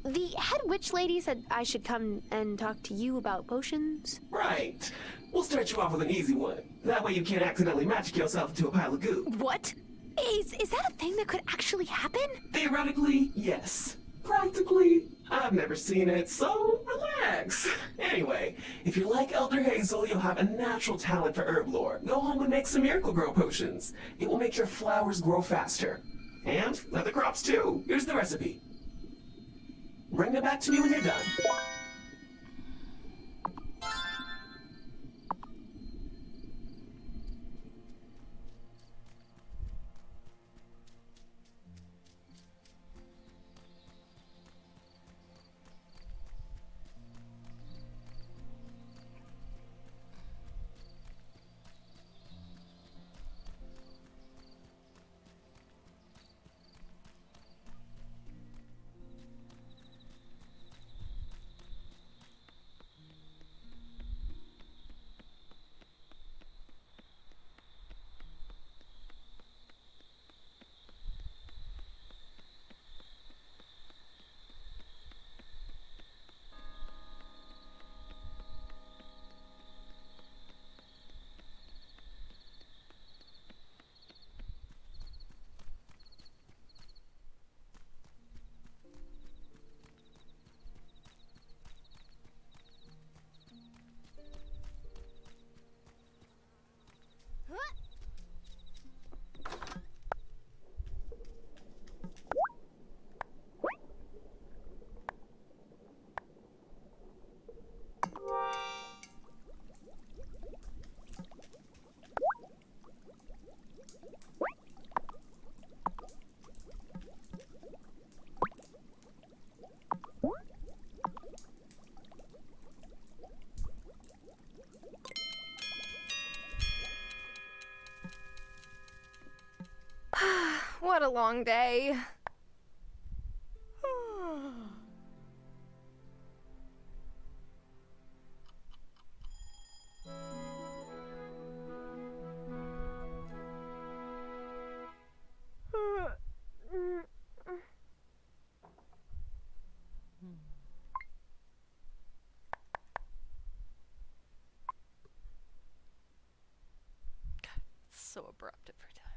The head witch lady said I should come and talk to you about potions. Right. We'll start you off with an easy one. That way you can't accidentally magic yourself into a pile of goo. What? Is that a thing that could actually happen? Theoretically, yes. Practically, I've never seen it, so relax. Anyway, if you're like Elder Hazel, you'll have a natural talent for herb lore. Go home and make some miracle grow potions. It will make your flowers grow faster. And other crops too. Here's the recipe. Bring them back to me when you're done. What a long day. So abrupt every time.